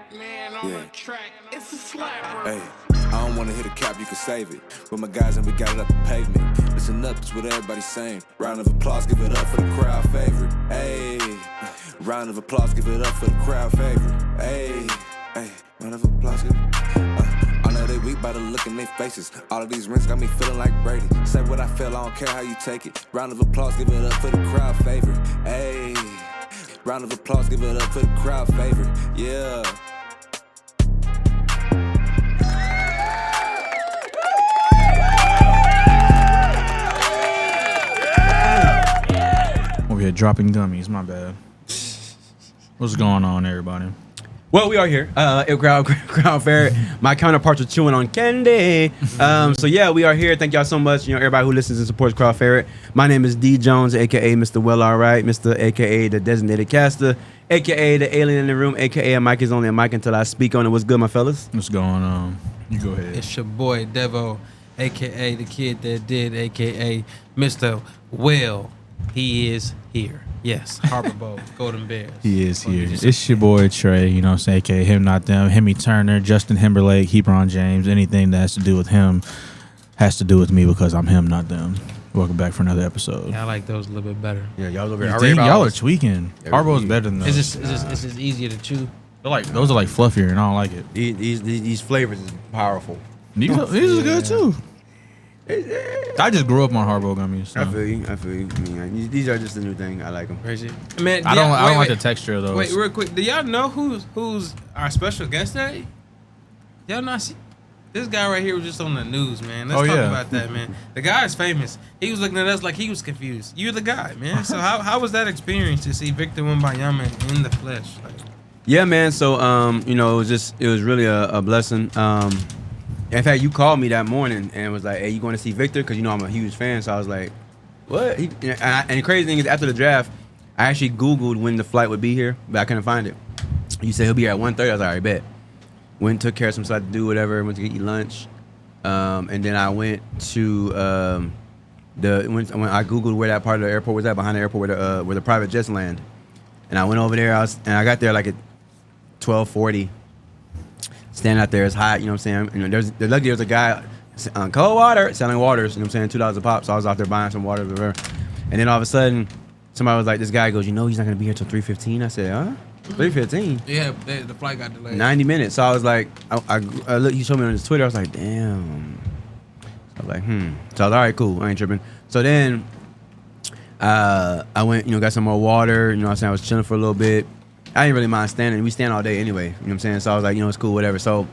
Yeah. Hey, I don't wanna hit a cap, you can save it. With my guys and we got it up the pavement. Listen up, that's what everybody's saying. Round of applause, give it up for the crowd favorite. Hey, round of applause, give it up for the crowd favorite. Hey, round of applause, give it. I know they weak by the look in their faces. All of these rings got me feeling like Brady. Say what I feel, I don't care how you take it. Round of applause, give it up for the crowd favorite. Hey, round of applause, give it up for the crowd favorite. Yeah. Over here dropping gummies, my bad. What's going on, everybody? Well, we are here. Crowd Fair. My counterparts are chewing on candy. So yeah, we are here. Thank y'all so much. You know, everybody who listens and supports Crowd Fair. My name is D Jones, aka Mr. Well Alright, Mr. aka the designated caster, aka the alien in the room, aka a mic is only a mic until I speak on it. What's good, my fellas? What's going on? You go ahead. It's your boy Devo, aka the kid that did, aka Mr. Well. He is here. Yes, Harbor Bowl, Golden Bears. He is here. It's your boy Trey, you know what I'm saying? AKA Him Not Them, Hemi Turner, Justin Timberlake, Hebron James. Anything that has to do with him has to do with me because I'm him, not them. Welcome back for another episode. Yeah, I like those a little bit better. Yeah, y'all over here. Y'all are tweaking. Harbo's better than those. It's just easier to chew. Those are like fluffier, and I don't like it. These flavors is powerful. These are good too. I just grew up on Harbo gummies. So. I feel you. I mean, these are just a new thing. I like them. Crazy. Man, I don't like the texture of those. Wait, real quick. Do y'all know who's our special guest today? Y'all not see? This guy right here was just on the news, man. Let's talk about that, man. The guy is famous. He was looking at us like he was confused. You're the guy, man. So how was that experience to see Victor Wembanyama in the flesh? Like, yeah, man. So you know, it was really a blessing. In fact, you called me that morning and was like, "Hey, you going to see Victor?" Because you know I'm a huge fan. So I was like, "What?" And the crazy thing is, after the draft, I actually Googled when the flight would be here, but I couldn't find it. You said he'll be here at 1:30. I was like, "All right, bet." Went, took care of some stuff to do, whatever. Went to eat lunch, and then I went to when I Googled where that part of the airport was at, behind the airport where the private jets land, and I went over there. I got there like at 12:40. Standing out there, it's hot, you know what I'm saying? You know, there's a guy on cold water selling waters, you know what I'm saying, $2 a pop. So I was out there buying some water, whatever. And then all of a sudden, somebody was like, this guy goes, you know, he's not gonna be here till 3:15. I said, huh? 3:15? yeah, the flight got delayed. 90 minutes. So I was like, I looked, he showed me on his Twitter. I was like, damn. I was like, So I was all right, cool. I ain't tripping. So then I went, you know, got some more water. You know what I'm saying? I was chilling for a little bit. I didn't really mind standing. We stand all day anyway. You know what I'm saying? So I was like, you know, it's cool, whatever. So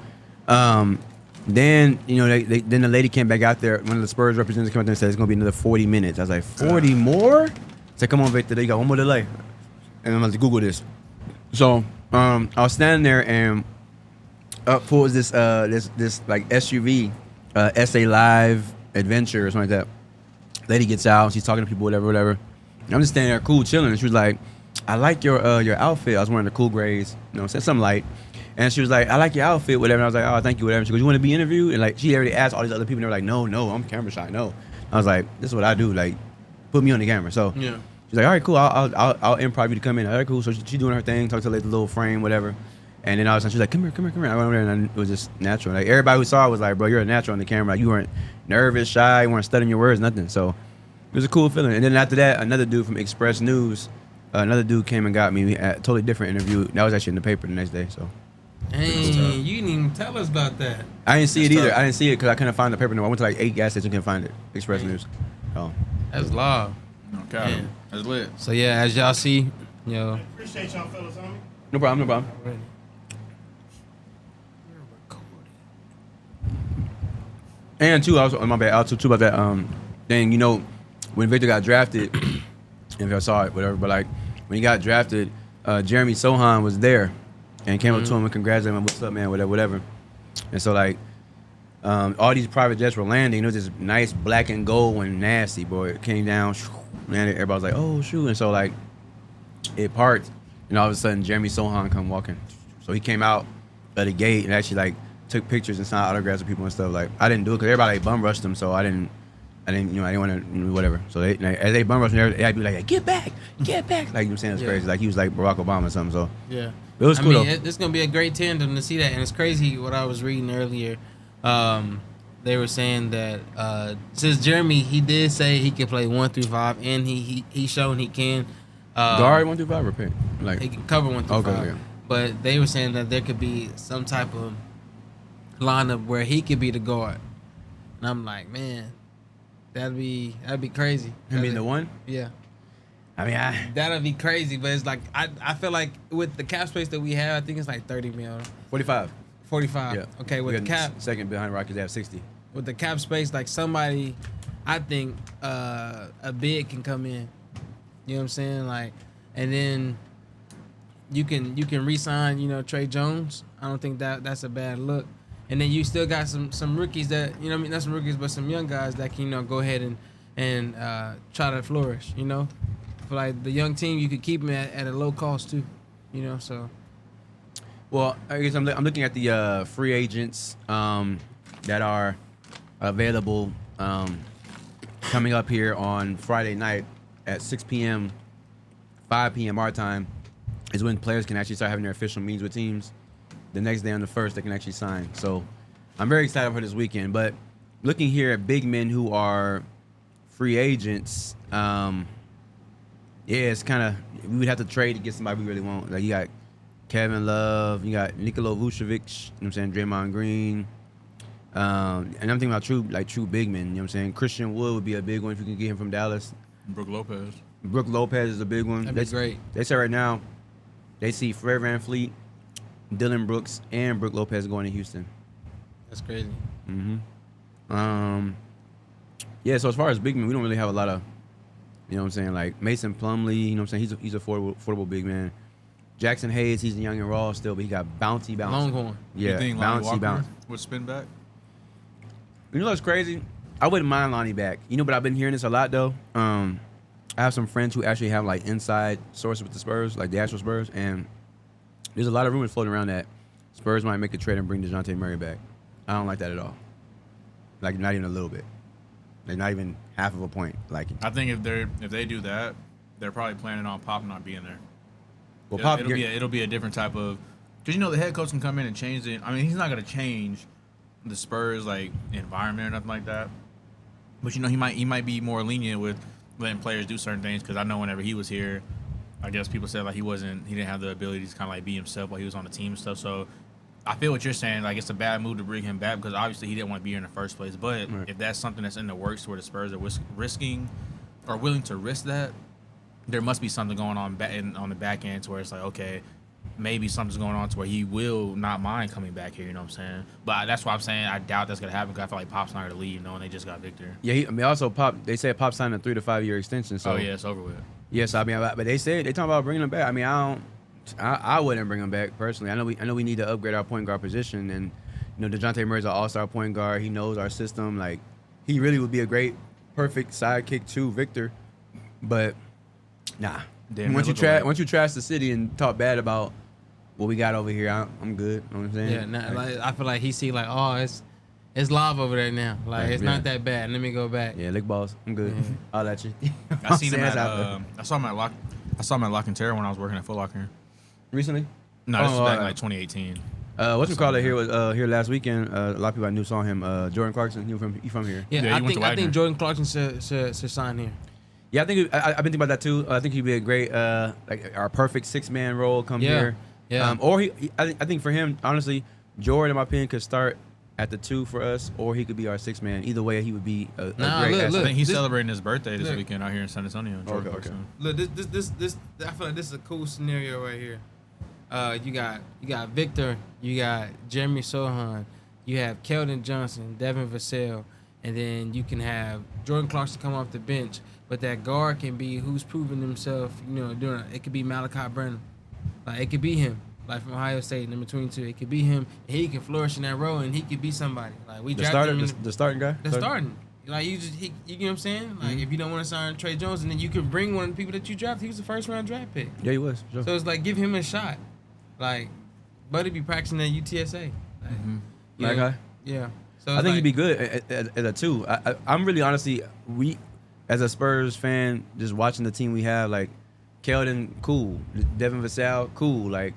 then, you know, then the lady came back out there. One of the Spurs representatives came out there and said it's going to be another 40 minutes. I was like, 40 more? I said, come on, Victor. You got one more delay. And I'm like, Google this. So I was standing there and up for this like SUV, SA Live Adventure or something like that. Lady gets out. She's talking to people, whatever. And I'm just standing there cool, chilling. And she was like, I like your outfit. I was wearing the cool grays, you know, something light. And she was like, I like your outfit, whatever. And I was like, oh, thank you, whatever. She goes, you want to be interviewed? And like, she already asked all these other people, and they were like, no, I'm camera shy, no. I was like, this is what I do, like, put me on the camera. So yeah. She's like, all right, cool, I'll improv you to come in. All right, cool. So she's doing her thing, talked to like the little frame, whatever. And then all of a sudden, she's like, come here. I went over there, and it was just natural. Like, everybody who saw it was like, bro, you're a natural on the camera. Like, you weren't nervous, shy, you weren't studying your words, nothing. So it was a cool feeling. And then after that, another dude from Express News, another dude came and got me at a totally different interview. That was actually in the paper the next day. So, hey, you didn't even tell us about that. I didn't see it either. I didn't see it because I couldn't find the paper. No, I went to like 8 gas stations, couldn't find it. Express News. Oh, that's live. Okay, that's lit. So yeah, as y'all see, yo. Appreciate y'all fellas, homie. No problem. And too, I was on my bad. I was too about that thing. You know, when Victor got drafted. If y'all saw it, whatever, but like when he got drafted, Jeremy Sohan was there and came up to him and congratulated him, what's up, man, whatever. And so like all these private jets were landing. It was this nice black and gold one, nasty, boy. It came down, landed. Everybody was like, oh shoot. And so like it parked, and all of a sudden Jeremy Sohan come walking. So he came out at the gate and actually like took pictures and signed autographs with people and stuff. Like I didn't do it because everybody like, bum rushed him, so I didn't, you know, I didn't want to, whatever. So they, like, as they bum rush me, they'd be like, get back. Like, you know what I'm saying? It's crazy. Like, he was like Barack Obama or something, so. Yeah. It was cool though. It's gonna be a great tandem to see that, and it's crazy what I was reading earlier. They were saying that since Jeremy, he did say he can play 1 through 5, and he shown he can guard 1 through 5 or paint? Like he can cover 1 through 5. Yeah. But they were saying that there could be some type of lineup where he could be the guard, and I'm like, man, that'd be crazy. Him being the one? Yeah. I mean, That'd be crazy, but it's like I feel like with the cap space that we have, I think it's like 30 mil. 45. 45. Yeah. Okay, with the cap second behind Rockets, they have 60. with the cap space, like somebody, I think a bid can come in. You know what I'm saying? Like, and then you can re-sign, Trey Jones. I don't think that's a bad look. And then you still got some rookies that, not some rookies, but some young guys that can, go ahead and try to flourish, For like the young team, you could keep them at a low cost too, so. Well, I guess I'm looking at the free agents that are available coming up here on Friday night at 6 p.m., 5 p.m. our time is when players can actually start having their official meetings with teams. The next day on the 1st, they can actually sign. So I'm very excited for this weekend. But looking here at big men who are free agents, it's kind of, we would have to trade to get somebody we really want. Like, you got Kevin Love, you got Nikola Vucevic, you know what I'm saying, Draymond Green. And I'm thinking about true big men, you know what I'm saying? Christian Wood would be a big one if you can get him from Dallas. Brook Lopez. Brook Lopez is a big one. That'd be great. They say right now they see Fred VanVleet, Dylan Brooks, and Brook Lopez going to Houston. That's crazy. Yeah, so as far as big men, we don't really have a lot of, you know what I'm saying, like Mason Plumlee, you know what I'm saying, he's a affordable big man. Jackson Hayes, he's young and raw still, but he got bouncy. Longhorn. Yeah, you think Lonnie bouncy. Walker would spin back? You know what's crazy? I wouldn't mind Lonnie back. But I've been hearing this a lot though. I have some friends who actually have like inside sources with the Spurs, like the actual Spurs, and there's a lot of rumors floating around that Spurs might make a trade and bring DeJounte Murray back. I don't like that at all. Like, not even a little bit. Like, not even half of a point. Like, I think if they do that, they're probably planning on Pop not being there. Well, Pop, it'll be a different type of, because the head coach can come in and change it. I mean, he's not gonna change the Spurs like environment or nothing like that. But he might be more lenient with letting players do certain things, because I know whenever he was here, I guess people said like he didn't have the ability to kind of like be himself while he was on the team and stuff. So I feel what you're saying. Like, it's a bad move to bring him back because obviously he didn't want to be here in the first place. But right. If that's something that's in the works where the Spurs are risking or willing to risk that, there must be something going on on the back end to where it's like, okay, maybe something's going on to where he will not mind coming back here. You know what I'm saying? But that's why I'm saying I doubt that's gonna happen, because I feel like Pop's not gonna leave, knowing they just got Victor. Yeah, also Pop. They said Pop signed a 3 to 5 year extension. So it's over with. Yes, I mean, but they talking about bringing him back. I mean, I wouldn't bring him back personally. I know we need to upgrade our point guard position, and DeJounte Murray's an all-star point guard. He knows our system. Like, he really would be a great, perfect sidekick to Victor. But nah, once you trash the city and talk bad about what we got over here, I'm good. You know what I'm saying? Yeah, I feel like he see like, oh, it's live over there now. Like, it's not that bad. Let me go back. Yeah, lick balls. I'm good. I'll let you. I seen him I saw him at Lock and Terror when I was working at Foot Locker. Recently? No, this was back in like 2018. Whatchamacallit here was here last weekend. A lot of people I knew saw him. Jordan Clarkson. He from here. Yeah, I think Jordan Clarkson should sign here. Yeah, I think I've been thinking about that too. I think he'd be a great like our perfect 6-man role come here. Yeah. Or I think for him, honestly, Jordan, in my opinion, could start at the 2 for us, or he could be our 6-man. Either way, he would be a great asset. I think he's celebrating his birthday this weekend out here in San Antonio. Okay. Look, this I feel like this is a cool scenario right here. You got Victor, you got Jeremy Sohan, you have Keldon Johnson, Devin Vassell, and then you can have Jordan Clarkson come off the bench. But that guard can be who's proven himself, it could be Malachi Brennan. Like, it could be him, like from Ohio State, number 22. It could be him, and he can flourish in that role, and he could be somebody. Like, we drafted him. The starting guy? The starting. Like, you know what I'm saying? Like, if you don't want to sign Trey Jones, and then you can bring one of the people that you drafted. He was a first-round draft pick. Yeah, he was. Sure. So it's like, give him a shot. Like, Buddy be practicing at UTSA. Like, guy? Yeah. So I think he'd be good at a 2. I'm really, honestly, as a Spurs fan, just watching the team we have, like, Keldon, cool. Devin Vassell, cool. Like,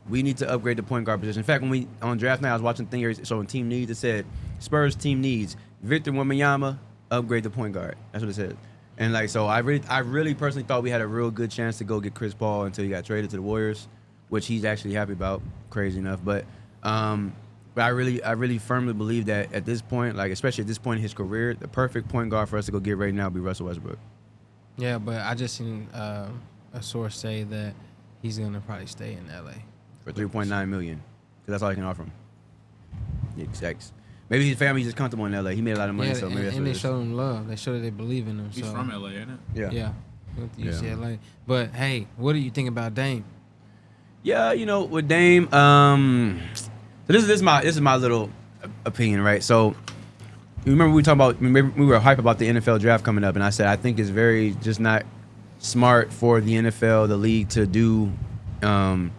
we need to upgrade the point guard position. In fact, when we on draft night, I was watching thing here showing team needs. It said Spurs team needs Victor Wembanyama, upgrade the point guard. That's what it said. And like, so I really personally thought we had a real good chance to go get Chris Paul until he got traded to the Warriors, which he's actually happy about, crazy enough. But I really firmly believe that at this point, like especially at this point in his career, the perfect point guard for us to go get right now would be Russell Westbrook. Yeah, but I just seen a source say that he's gonna probably stay in LA For $3.9 million, because that's all he can offer him. Yeah, exactly. Maybe his family's just comfortable in LA. He made a lot of money, yeah, so maybe that's and what they it is. showed him love. They showed that they believe in him. He's so. from LA, ain't it? Yeah. Yeah. Went to Yeah. UCLA. But hey, what do you think about Dame? Yeah, with Dame, so this is my little opinion, right? So you remember we were hype about the NFL draft coming up, and I said I think it's very just not smart for the NFL, the league, to do. And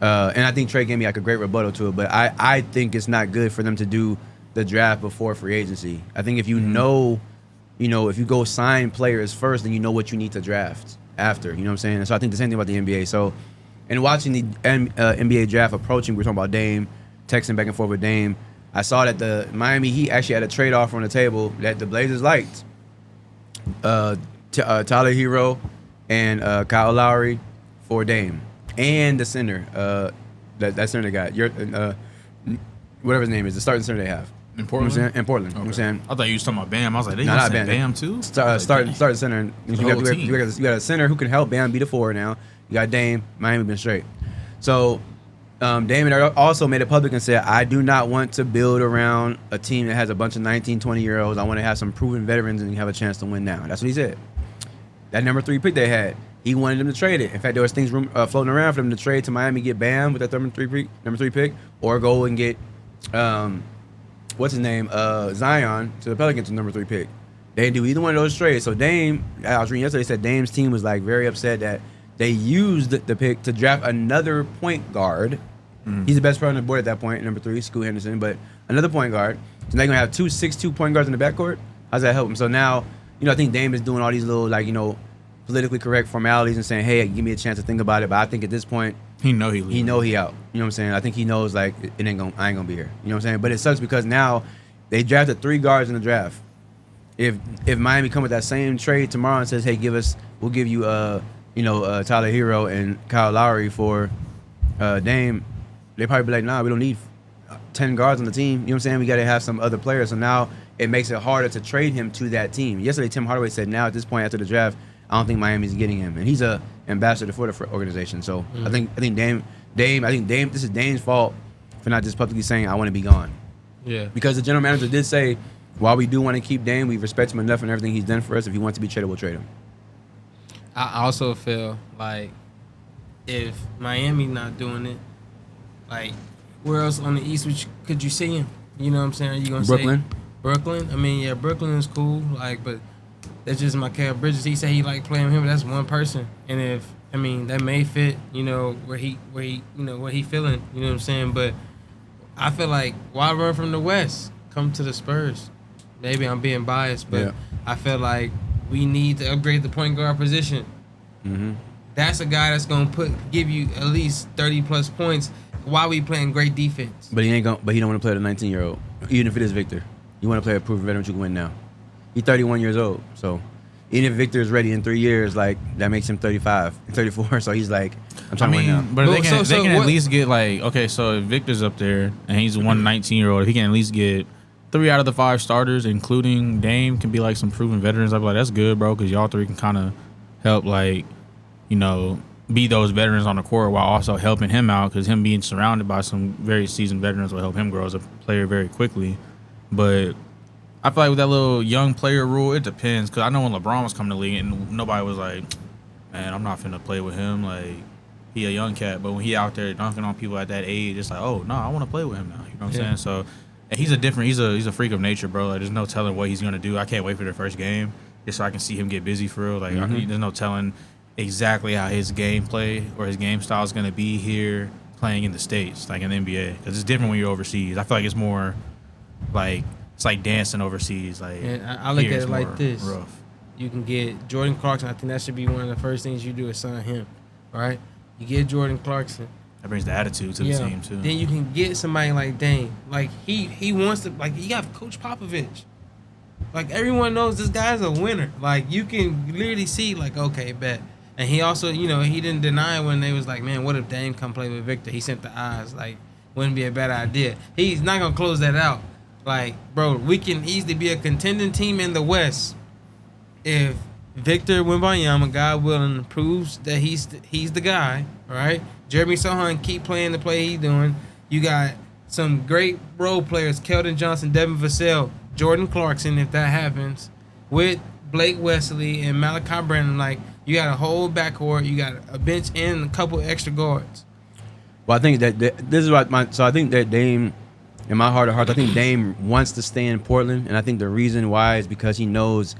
I think Trey gave me like a great rebuttal to it, but I think it's not good for them to do the draft before free agency. I think if you know, if you go sign players first, then you know what you need to draft after. You know what I'm saying? And so I think the same thing about the NBA. So, in watching the NBA draft approaching, we're talking about Dame, texting back and forth with Dame. I saw that the Miami Heat actually had a trade offer on the table that the Blazers liked. Tyler Hero and Kyle Lowry for Dame. And the center, that center guy, whatever his name is, the starting center they have. In Portland? You know what I'm saying? In Portland. Okay. You know what I'm saying? I thought you was talking about Bam. I was like, they No, gonna not send Bam. Bam too? Starting center. You whole team. got a center who can help Bam be the forward now. You got Dame. Miami been straight. So Dame also made it public and said, I do not want to build around a team that has a bunch of 19, 20-year-olds. I want to have some proven veterans and have a chance to win now. That's what he said. That number 3 pick they had, he wanted them to trade it. In fact, there was things floating around for them to trade to Miami, get Bam with that number 3 pick, or go and get what's his name, Zion to the Pelicans with number 3 pick. They didn't do either one of those trades. So Dame, I was reading yesterday, said Dame's team was like very upset that they used the pick to draft another point guard. He's the best player on the board at that point, number 3, Scoot Henderson, but another point guard. So they're gonna have 2 6'2" point guards in the backcourt. How's that help them? So now, I think Dame is doing all these little politically correct formalities and saying, hey, give me a chance to think about it. But I think at this point, He know he he out. You know what I'm saying? I think he knows I ain't gonna be here. You know what I'm saying? But it sucks because now they drafted 3 guards in the draft. If Miami come with that same trade tomorrow and says, hey, we'll give you Tyler Hero and Kyle Lowry for Dame, they probably be like, nah, we don't need 10 guards on the team. You know what I'm saying? We got to have some other players. So now it makes it harder to trade him to that team. Yesterday, Tim Hardaway said now at this point after the draft, I don't think Miami's getting him. And he's a ambassador for the organization. So I think Dame, this is Dame's fault for not just publicly saying, I want to be gone. Yeah. Because the general manager did say, while we do want to keep Dame, we respect him enough and everything he's done for us. If he wants to be traded, we'll trade him. I also feel like if Miami not doing it, like where else on the East could you see him? You know what I'm saying? Are you gonna Brooklyn. say Brooklyn? I mean, yeah, Brooklyn is cool. But that's just Mikal Bridges. He said he liked playing with him, but that's one person. And that may fit, where he feeling. You know what I'm saying? But I feel like why run from the West? Come to the Spurs. Maybe I'm being biased, but Yeah. I feel like we need to upgrade the point guard position. Mm-hmm. That's a guy that's gonna give you at least 30+ points while we playing great defense. But he don't want to play the 19-year-old, even if it is Victor. You want to play a proven veteran you can win now. He's 31 years old, so even if Victor is ready in 3 years, that makes him 35, 34. So he's like, I'm trying to win now. But they can at what- least get so if Victor's up there and he's one 19-year-old, if he can at least get 3 out of the 5 starters, including Dame, can be like some proven veterans. I'd be like, that's good, bro, because y'all 3 can kind of help, be those veterans on the court while also helping him out, because him being surrounded by some very seasoned veterans will help him grow as a player very quickly. But I feel like with that little young player rule, it depends, because I know when LeBron was coming to the league and nobody was like, man, I'm not finna play with him. Like, he a young cat. But when he out there dunking on people at that age, it's like, oh, no, I want to play with him now. You know what I'm saying? So, and he's a freak of nature, bro. Like, there's no telling what he's going to do. I can't wait for their first game just so I can see him get busy for real. Like, there's no telling exactly how his gameplay or his game style is going to be here playing in the States, like in the NBA. Because it's different when you're overseas. I feel like it's more like, it's like dancing overseas. Like, And I look here at it's it like more this. rough. You can get Jordan Clarkson. I think that should be one of the first things you do is sign him, right? You get Jordan Clarkson. That brings the attitude to the team too. Then you can get somebody like Dame. Like he wants to. Like you got Coach Popovich. Like everyone knows this guy's a winner. Like you can literally see like okay, bet. And he also, he didn't deny when they was like, man, what if Dame come play with Victor? He sent the eyes. Like wouldn't be a bad idea. He's not gonna close that out. Like bro, we can easily be a contending team in the West if Victor Wembanyama, God willing, proves that he's the guy. All right. Jeremy Sohan keep playing the play he's doing. You got some great role players, Keldon Johnson, Devin Vassell, Jordan Clarkson, if that happens, with Blake Wesley and Malachi Brandon. Like, you got a whole backcourt, you got a bench and a couple extra guards. Well, I think that this is what so I think that Dame, in my heart of hearts, I think Dame wants to stay in Portland, and I think the reason why is because he knows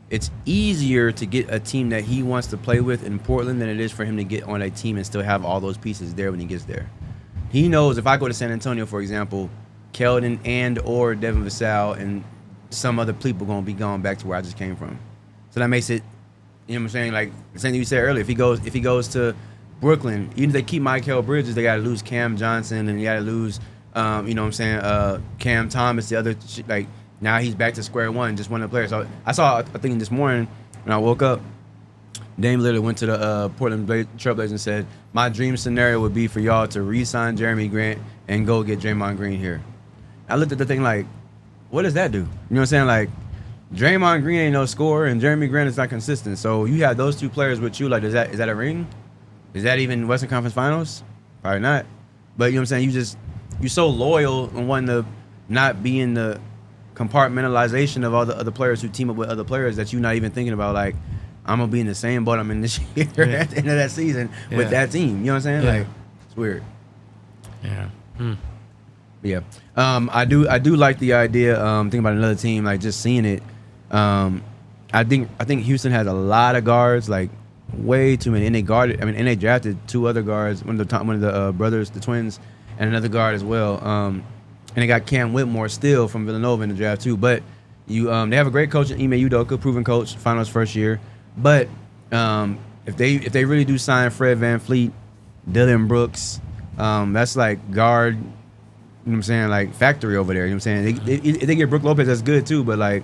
it's easier to get a team that he wants to play with in Portland than it is for him to get on a team and still have all those pieces there when he gets there. He knows if I go to San Antonio, for example, Keldon and or Devin Vassell and some other people going to be going back to where I just came from. So that makes it, you know what I'm saying? Like the same thing you said earlier, if he goes to Brooklyn, even if they keep Mikal Bridges, they got to lose Cam Johnson and you got to lose, you know what I'm saying, Cam Thomas, the other, like, now he's back to square one, just one of the players. So I saw a thing this morning when I woke up. Dame Lillard went to the Portland Trailblazers and said, my dream scenario would be for y'all to re-sign Jeremy Grant and go get Draymond Green here. I looked at the thing like, what does that do? You know what I'm saying? Like, Draymond Green ain't no scorer and Jeremy Grant is not consistent. So you have those two players with you. Like, is that a ring? Is that even Western Conference Finals? Probably not. But you know what I'm saying? You're so loyal and wanting to not be in the compartmentalization of all the other players who team up with other players that you're not even thinking about, like, I'm going to be in the same boat I'm in this year at the end of that season with that team. You know what I'm saying? Like, it's weird. Yeah. Yeah. I do like the idea, thinking about another team, like just seeing it. I think Houston has a lot of guards, like way too many. And they drafted two other guards, one of the brothers, the twins, and another guard as well. And they got Cam Whitmore still from Villanova in the draft too. But they have a great coach in Ime Udoka, proven coach, finals first year. But if they really do sign Fred VanVleet, Dylan Brooks, that's like guard, you know what I'm saying, like factory over there. You know what I'm saying? If they get Brook Lopez, that's good too. But like,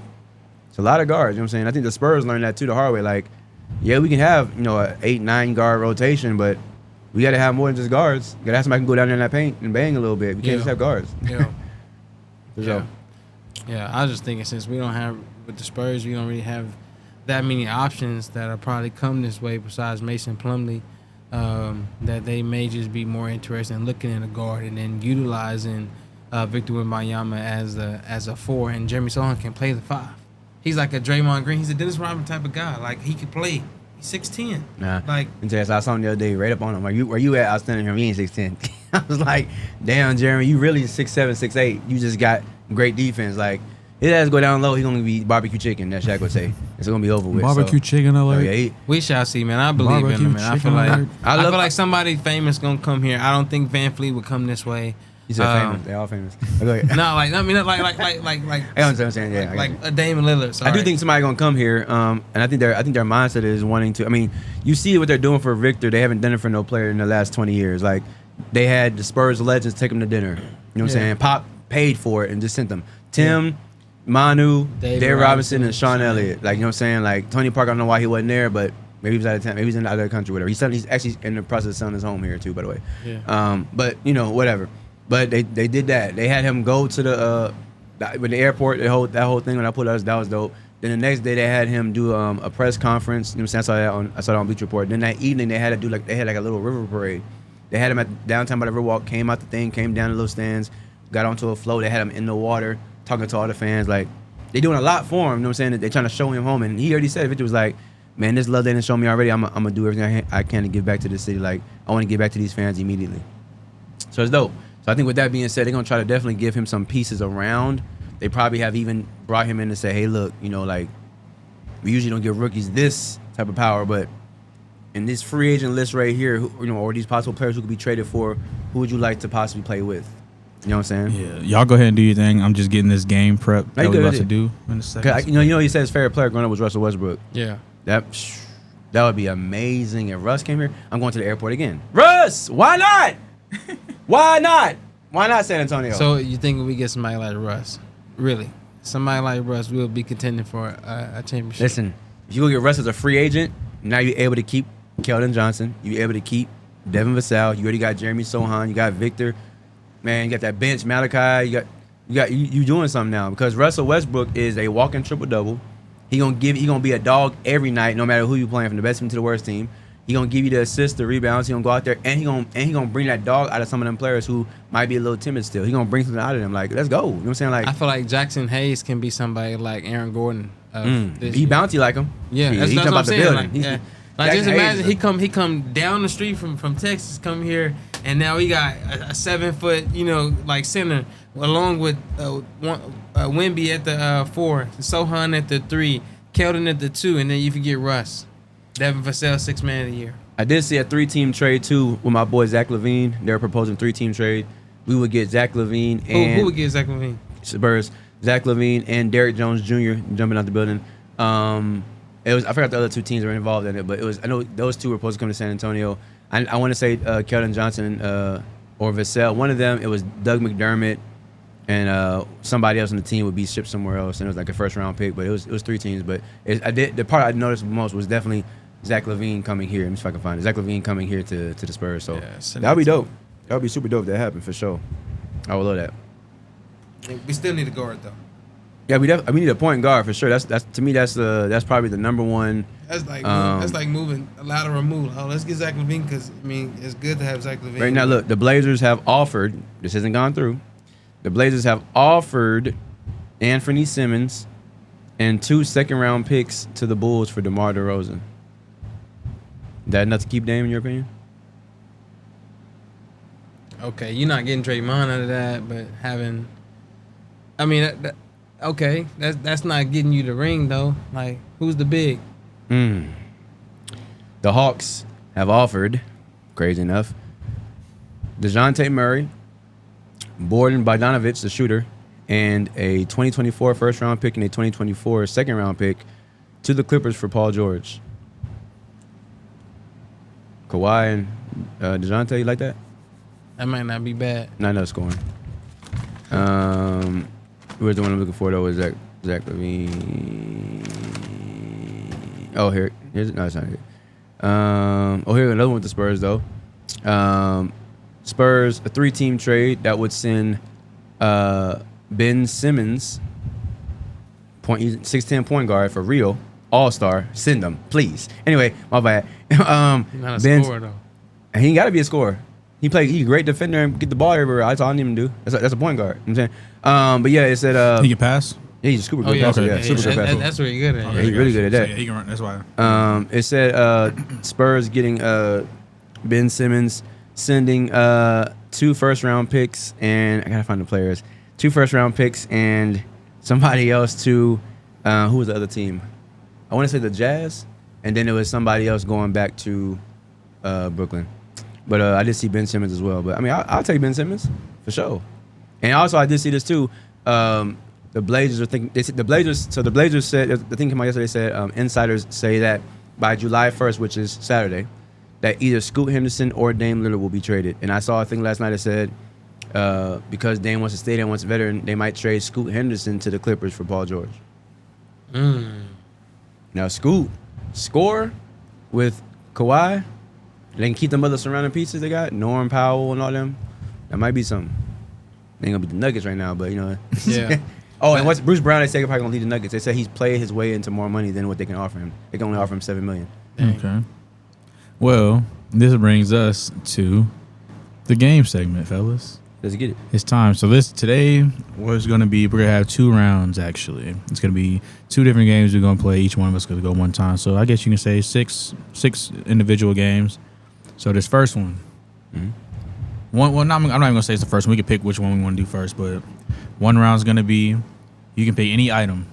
it's a lot of guards. You know what I'm saying? I think the Spurs learned that too the hard way. Like, yeah, we can have an 8-9 guard rotation, but we got to have more than just guards. You got to have somebody who can go down there in that paint and bang a little bit. We can't just have guards. Yeah. So. Yeah, I was just thinking since we don't have, with the Spurs, we don't really have that many options that will probably come this way besides Mason Plumlee, that they may just be more interested in looking at a guard and then utilizing Victor Wembanyama as a 4, and Jeremy Sohan can play the 5. He's like a Draymond Green. He's a Dennis Rodman type of guy. Like, he could play. He's 6'10". Nah. Like, I saw him the other day, right up on him. Like, where you at? I was standing here. He ain't 6'10". I was like, damn, Jeremy, you really 6'7", 6'8". You just got great defense. Like, his ass go down low, he's gonna be barbecue chicken. That Shaq would say. It's gonna be over with. Barbecue chicken alert. Yeah, we shall see, man. I believe in him, man. I feel like somebody famous gonna come here. I don't think VanVleet would come this way. You said famous. They all famous. Okay. No, like I mean, like I understand. Yeah, like a Damian Lillard. Sorry. I do think somebody gonna come here, and I think their mindset is wanting to. I mean, you see what they're doing for Victor. They haven't done it for no player in the last 20 years. Like, they had the Spurs legends take them to dinner. You know what I'm saying? Pop paid for it and just sent them. Tim, Manu, Dave Robinson, and Sean Elliott. Like, you know what I'm saying? Like, Tony Parker, I don't know why he wasn't there, but maybe he was out of town. Maybe he's in the other country, whatever. He's actually in the process of selling his home here too, by the way. Yeah. But whatever. But they did that. They had him go to the airport. That whole thing when I pulled out, that was dope. Then the next day they had him do a press conference. You know what I'm saying? I saw that on Bleacher Report. Then that evening they had to do a little river parade. They had him at downtown by the Riverwalk. Came out the thing, came down the little stands, got onto a float. They had him in the water talking to all the fans. Like, they doing a lot for him. You know what I'm saying? They're trying to show him home. And he already said, Victor was like, man, this love they didn't show me already. I'm gonna do everything I can to give back to the city. Like, I want to give back to these fans immediately. So it's dope. So I think with that being said, they're going to try to definitely give him some pieces around. They probably have even brought him in to say, hey, look, like, we usually don't give rookies this type of power, but in this free agent list right here, or these possible players who could be traded for, who would you like to possibly play with? You know what I'm saying? Yeah. Y'all go ahead and do your thing. I'm just getting this game prep that we're about to do in a second. You said his favorite player growing up was Russell Westbrook. Yeah. That would be amazing. If Russ came here, I'm going to the airport again. Russ, why not? Why not? Why not San Antonio? So you think we get somebody like Russ? Really? Somebody like Russ will be contending for a championship. Listen, if you go get Russ as a free agent, now you're able to keep Keldon Johnson. You're able to keep Devin Vassell. You already got Jeremy Sohan. You got Victor. Man, you got that bench, Malachi. You doing something now because Russell Westbrook is a walking triple double. He gonna be a dog every night, no matter who you playing, from the best team to the worst team. He gonna give you the assists, the rebounds. He gonna go out there and he gonna bring that dog out of some of them players who might be a little timid still. He gonna bring something out of them. Like, let's go. You know what I'm saying? Like, I feel like Jackson Hayes can be somebody like Aaron Gordon. He bouncy like him. Yeah, he that's jump what I'm out the saying. building. Like just Jackson imagine Hayes he come down the street from Texas, come here, and now he got a 7 foot, like center, along with Wemby at the 4, Sohan at the 3, Keldon at the 2, and then you forget Russ, Devin Vassell, 6 man of the year. I did see a 3-team trade too with my boy Zach LaVine. They're proposing 3-team trade. We would get Zach LaVine and who would get Zach LaVine? Spurs. Zach LaVine and Derrick Jones Jr. jumping out the building. I forgot the other 2 teams that were involved in it, but I know those 2 were supposed to come to San Antonio. I want to say Keldon Johnson or Vassell. One of them, it was Doug McDermott, and somebody else on the team would be shipped somewhere else, and it was like a first round pick. But it was 3 teams. But the part I noticed most was definitely Zach LaVine coming here. Let me see if I can find it. Zach LaVine coming here to the Spurs. So that would be dope. That would be super dope if that happened for sure. I would love that. We still need a guard though. Yeah, we need a point guard for sure. That's to me that's probably the number one. That's like moving a lateral move. Oh, let's get Zach LaVine because it's good to have Zach LaVine. Right now, look, the Blazers have offered. This hasn't gone through. The Blazers have offered Anthony Simmons and 2 second-round picks to the Bulls for DeMar DeRozan. That enough to keep Dame, in your opinion? Okay, you're not getting Draymond out of that, but having, okay, that's not getting you the ring though. Like, who's the big? The Hawks have offered, crazy enough, DeJounte Murray, Bogdan Bogdanovic, the shooter, and a 2024 first-round pick and a 2024 second-round pick to the Clippers for Paul George. Kawhi and DeJounte, you like that? That might not be bad. Not enough scoring. Where's the one I'm looking for though? Is Zach LaVine? Oh, here's no, it's not here. Here's another one with the Spurs though. Spurs, a 3-team trade that would send Ben Simmons, 6'10" point guard for real, all-star. Send them, please. Anyway, my bad. Not a scorer though. He ain't got to be a scorer. He's a great defender and get the ball everywhere. That's all I need him to do. That's a point guard. You know what I'm saying? But yeah, it said he can pass. Yeah, he's a super good passer. Yeah, super good passer. That's what you're good at. Yeah, he's really good at that. So, yeah, he can run. That's why. It said Spurs getting Ben Simmons, sending 2 first-round picks, and I gotta find the players. 2 first-round picks and somebody else to who was the other team? I want to say the Jazz, and then there was somebody else going back to Brooklyn. But I did see Ben Simmons as well. But I mean, I'll take Ben Simmons for sure. And also, I did see this too. The Blazers are thinking. The Blazers said the thing came out yesterday. Said insiders say that by July 1st, which is Saturday, that either Scoot Henderson or Dame Lillard will be traded. And I saw a thing last night that said because Dame wants to stay there, wants a veteran, they might trade Scoot Henderson to the Clippers for Paul George. Now Scoot score with Kawhi. They can keep them other surrounding pieces they got, Norm Powell and all them. That might be something. They ain't gonna be the Nuggets right now, but you know. Yeah. And what's Bruce Brown? They say probably gonna lead the Nuggets. They said he's played his way into more money than what they can offer him. They can only offer him $7 million. Okay. Well, this brings us to the game segment, fellas. Let's get it. It's time. So today was going to be, we're going to have 2 rounds, actually. It's going to be 2 different games we're going to play. Each one of us going to go one time. So I guess you can say six individual games. So this first one, I'm not even going to say it's the first one. We can pick which one we want to do first. But one round is going to be, you can pick any item.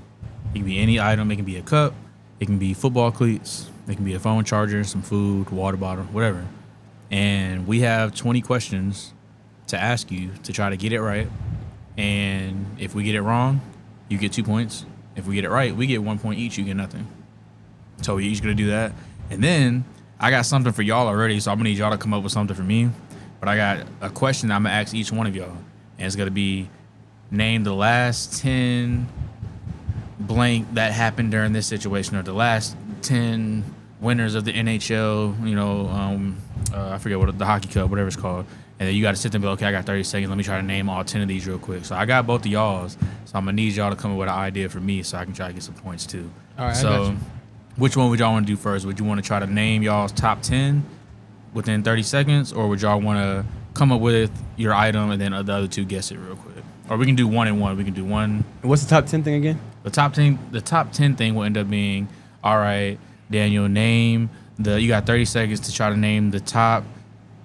It can be any item. It can be a cup. It can be football cleats. It can be a phone charger, some food, water bottle, whatever. And we have 20 questions to ask you to try to get it right. And if we get it wrong, you get 2 points. If we get it right, we get 1 point each. You get nothing. So we're each going to do that. And then I got something for y'all already, so I'm going to need y'all to come up with something for me. But but I got a question I'm gonna ask each one of y'all, and it's gonna be name the last 10 blank that happened during this situation, or the last 10 winners of the NHL. I forget what the hockey cup, whatever it's called. And then you got to sit there and be like, okay, I got 30 seconds. Let me try to name all 10 of these real quick. So I got both of y'all's. So I'm going to need y'all to come up with an idea for me so I can try to get some points too. All right, I so got you. which one would y'all want to do first? Would you want to try to name y'all's top 10 within 30 seconds? Or would y'all want to come up with your item and then the other two guess it real quick? Or we can do 1 and 1. We can do one. What's the top 10 thing again? The top 10 thing will end up being, all right, Daniel, you got 30 seconds to try to name the top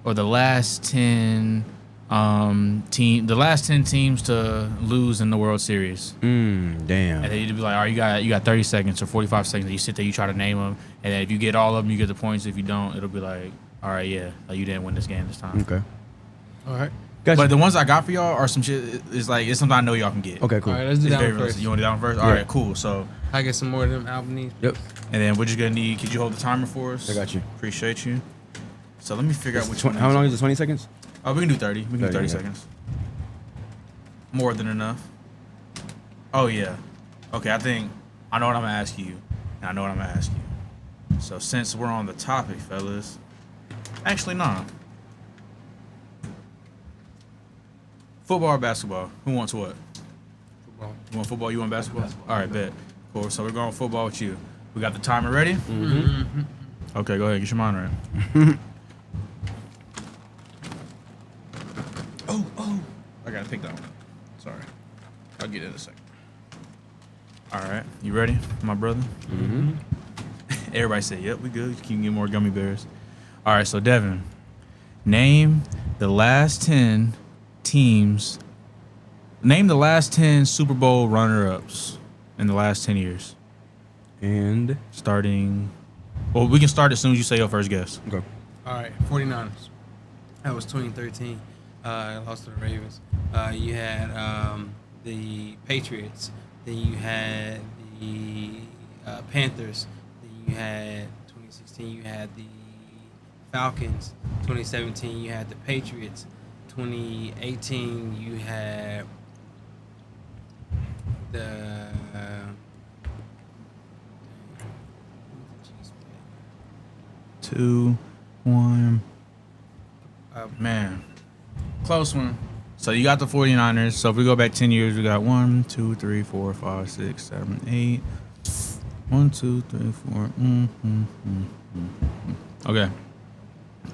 or the last 10 the last 10 teams to lose in the World Series. Damn. And then you'd be like, all right, you got 30 seconds or 45 seconds. And you sit there, you try to name them, and then if you get all of them, you get the points. If you don't, it'll be like, all right, yeah, you didn't win this game this time. Okay. All right. Gotcha. But the ones I got for y'all are some shit. It's something I know y'all can get. Okay, cool. All right, let's do It's that very one first. realistic. You want to do that one first? Yeah. All right, cool. So, I get some more of them Albanese. Yep. and then we're just gonna need. Could you hold the timer for us? I got you. Appreciate you. So let me figure out which one. How long is it? 20 seconds? Oh, we can do 30. We can do 30, 30 yeah. seconds. More than enough. Oh yeah. Okay, I think I know what I'm gonna ask you, and I know what I'm gonna ask you. So since we're on the topic, fellas, actually no. Football or basketball? Who wants what? Football. You want football? You want basketball? All right, bet. Cool. So we're going football with you. We got the timer ready? Mm-hmm. Okay, go ahead. Get your mind right. Oh. I gotta pick that one. Sorry. I'll get it in a second. All right. You ready, my brother? Mm-hmm. Everybody say, yep, we good. You can get more gummy bears. All right, so Devin, name the last 10 teams. Name the last 10 Super Bowl runner-ups in the last 10 years. And Starting. Well, we can start as soon as you say your first guess. go. All right, 49ers. That was 2013. Lost to the Ravens. You had the Patriots. Then you had the Panthers. Then you had 2016. You had the Falcons. 2017. You had the Patriots. 2018. You had the. 2, 1. Uh, Man, close one. So you got the 49ers. So if we go back 10 years, we got 1, 2, 3, 4, 5, 6, 7, 8. 1, 2, 3, 4. Okay.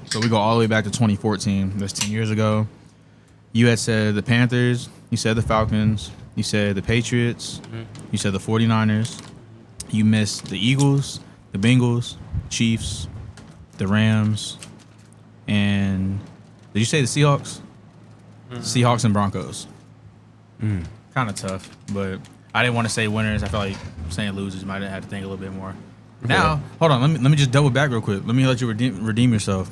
So we go all the way back to 2014. That's 10 years ago. You had said the Panthers. You said the Falcons. You said the Patriots. You said the 49ers. You missed the Eagles, the Bengals, Chiefs, the Rams, and did you say the Seahawks? Seahawks and Broncos. Kind of tough, but I didn't want to say winners. I felt like saying losers might have had to think a little bit more. Now, hold on. Let me just double back real quick. Let me let you redeem yourself.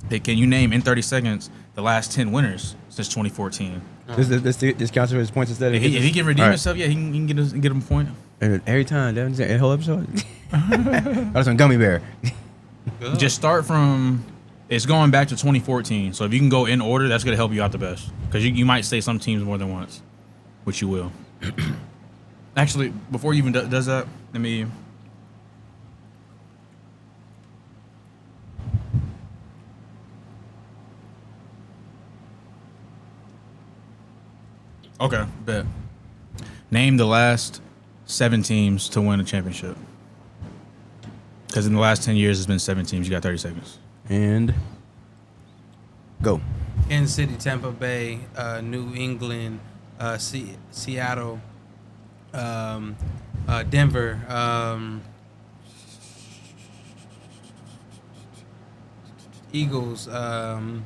Hey, can you name in 30 seconds the last 10 winners since 2014? This counts for his points instead of If he can redeem All right. himself, yeah, he can get him a point. Every time, that whole episode. That's on Gummy Bear. good. Just start from. It's going back to 2014. So if you can go in order, that's gonna help you out the best. Because you might say some teams more than once, which you will. Actually, before you even does that, let me. Okay, bet. Name the last 7 teams to win a championship. Because in the last 10 years, it's been 7 teams. You got 30 seconds. And go. Kansas City, Tampa Bay, New England, Seattle, Denver, Eagles, and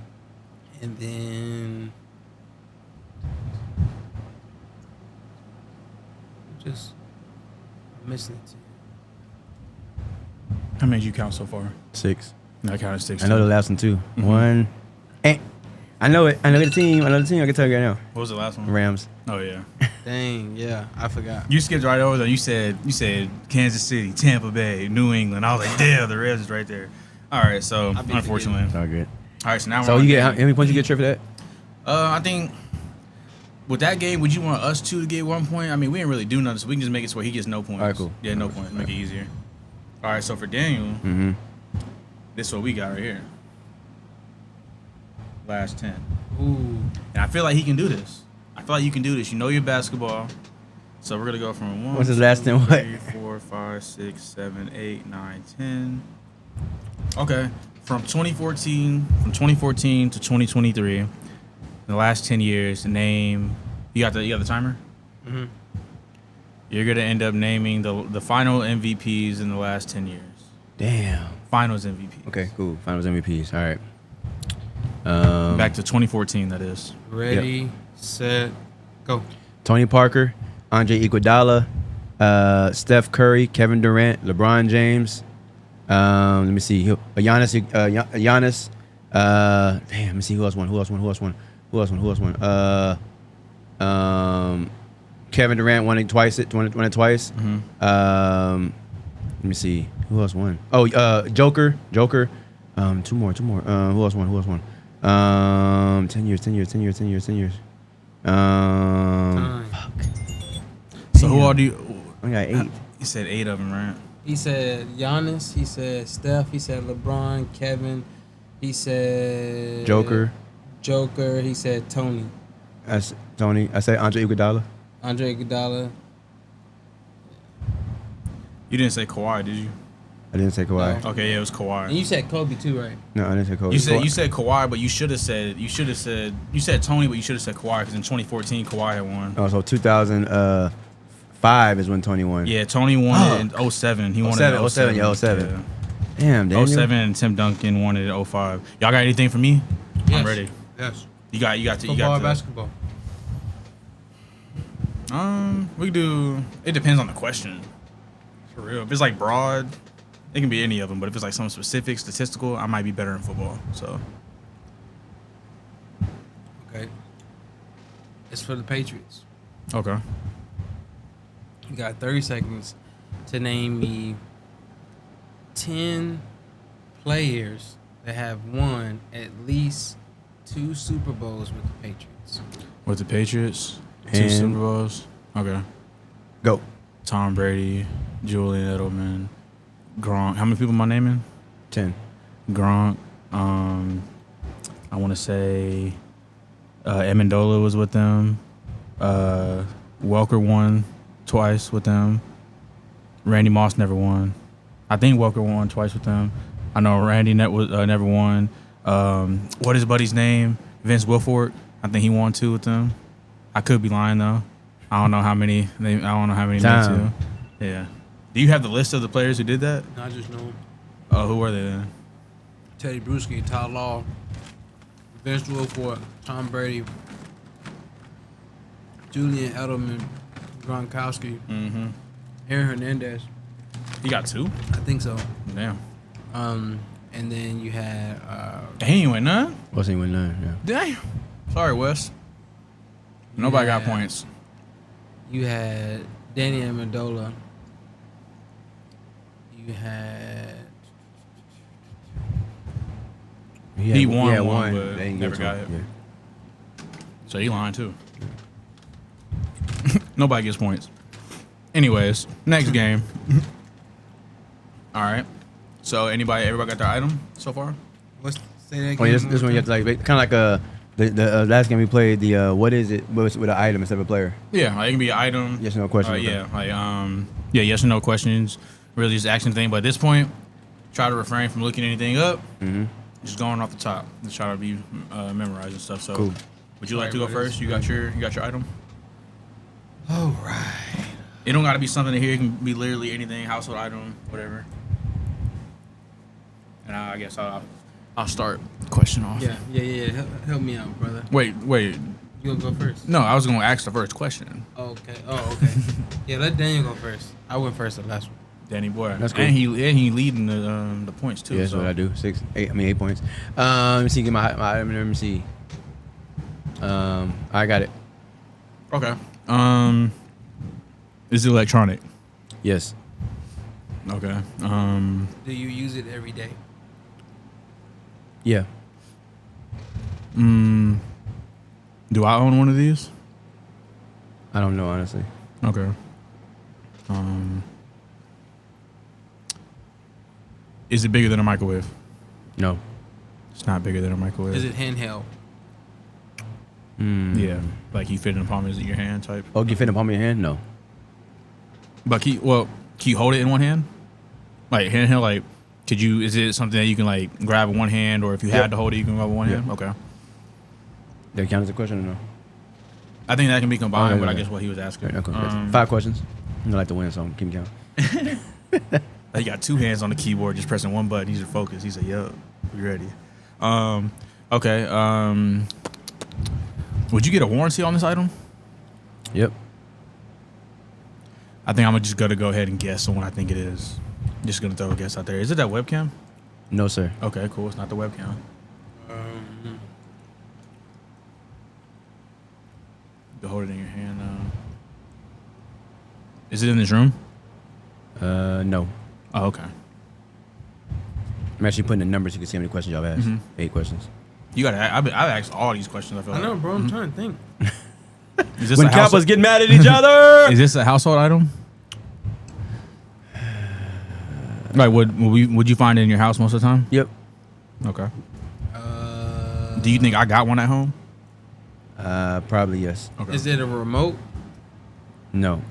then just missing it. How many did you count so far? 6. I counted 6. I know the last one too. Mhm. 1. I know it. I know the team. I can tell you right now. What was the last one? Rams. Oh yeah. Dang, yeah, I forgot. You skipped right over there. You said Kansas City, Tampa Bay, New England. I was like, damn, the Reds is right there. All right, so I beat the unfortunately, It's all good. All right, so now So we're you on get how game. many points you get, Trey, for that? I think with that game, would you want us two to get 1 point? I mean, we didn't really do nothing, so we can just make it so he gets no points. All right, cool. Yeah, no points. Make it easier. All right, so for Daniel, this is what we got right here. Last 10. Ooh. And I feel like he can do this. I feel like you can do this. You know your basketball. So we're gonna go from 1, What's his last 10? What? 3, 4, 5, 6, 7, 8, 9, 10. Okay. From 2014 to 2023, in the last 10 years, name. You got the timer? Mm-hmm. You're gonna end up naming the final MVPs in the last 10 years. Damn. Finals MVP. Okay, cool. Finals MVPs. All right. Back to 2014, that is. Ready, set, go. Tony Parker, Andre Iguodala, Steph Curry, Kevin Durant, LeBron James. Let me see. Giannis. Damn. Let me see who else won. Kevin Durant won it twice. Won it twice. Mm-hmm. Let me see. Who else won? Oh, Joker. Two more. Who else won? 10 years. Time. Fuck. So who all do you? I got 8. You said 8 of them, right? He said Giannis. He said Steph. He said LeBron, Kevin. He said Joker. He said Tony. That's Tony. I said Andre Iguodala. Andre Iguodala. You didn't say Kawhi, did you? I didn't say Kawhi. No. Okay, yeah, it was Kawhi. And you said Kobe too, right? No, I didn't say Kobe. You said Kawhi, but you said Tony, but you should have said Kawhi because in 2014 Kawhi had won. Oh, so 2005 is when Tony won. Yeah, Tony won it in 07. He won it in 07. Yeah, 07. Yeah. Damn, Daniel. 07 and Tim Duncan won it in 05. Y'all got anything for me? Yes. I'm ready. Yes. You got Football or basketball? We do. It depends on the question. For real, if it's like broad, it can be any of them. But if it's like something specific, statistical, I might be better in football. So Okay. It's for the Patriots. okay. You got 30 seconds to name me 10 players that have won at least 2 Super Bowls with the Patriots. With the Patriots, 2 And- Super Bowls. Okay. Go. Tom Brady, Julian Edelman, Gronk. How many people am I naming? 10. Gronk. I want to say Amendola was with them. Welker won twice with them. Randy Moss never won. I think Welker won twice with them. I know Randy never won. What is his buddy's name? Vince Wilfork. I think he won 2 with them. I could be lying though. I don't know how many. I don't know how many made 2. Yeah. Do you have the list of the players who did that? I just know Who were they then? Teddy Bruschi, Todd Law, Vince Wilfork, Tom Brady, Julian Edelman, Gronkowski, Mm-hmm. Aaron Hernandez. He got 2? I think so. Damn. And then you had He ain't win none? Wasn't even none, yeah. Damn. Sorry, Wes. Nobody got Yeah. points. You had Danny Amendola. You had He won yeah, one, one. but They didn't never give it to got him. it. Yeah. So he lying too. Nobody gets points. Anyways, next game. All right. So everybody got their item so far? what's say that again? Oh, yeah, this one you have to like kind of like the last game we played. The what is it? With an item instead of a player. Yeah, it can be an item. Yes or no question. Yeah, like yes or no questions. Really just action thing. But at this point, try to refrain from looking anything up. Mm-hmm. Just going off the top. Just try to be memorizing stuff. So, Cool. would you like to go first? You got your item. All right. It don't got to be something in here. It can be literally anything, household item, whatever. And I guess I'll start question off. Yeah. Help me out, brother. Wait. You gonna go first? No, I was gonna ask the first question. Okay. Oh, okay. Yeah, let Daniel go first. I went first the last one. Danny boy. That's cool. And he leading the points too. Yeah, that's so. what I do. 8 points. Let me see. Get my item. Let me see. I got it. Okay. Is it electronic? Yes. Okay. Do you use it every day? Yeah. Do I own one of these? I don't know, honestly. Okay. Is it bigger than a microwave? No. It's not bigger than a microwave. Is it handheld? Yeah, like you fit in the palm of your hand type. Oh, can you fit in the palm of your hand? No. But can you hold it in one hand? Like handheld, like could you? Is it something that you can like grab with one hand, or if you had to hold it, you can grab with one hand? Okay. Did it count as a question or no? I think that can be combined, Okay, but I okay. guess what he was asking. Okay. 5 questions. I like to win, so keep count. He got 2 hands on the keyboard, just pressing one button. He's just focused. He said, "Yo, we ready." Okay. Would you get a warranty on this item? Yep. I think I'm just gonna go ahead and guess on what I think it is. Just gonna throw a guess out there. Is it that webcam? No, sir. Okay, cool. It's not the webcam. You hold it in your hand now. Is it in this room? No. Oh, okay. I'm actually putting the numbers so you can see how many questions y'all asked. Mhm. 8 questions. You gotta. I've asked all these questions. I feel I like. know, bro. I'm trying to think. Is this When a household- Kappas get mad at each other. Is this a household item? Right. Would you find it in your house most of the time? Yep. Okay. Do you think I got one at home? Probably yes. Okay. Is it a remote? No.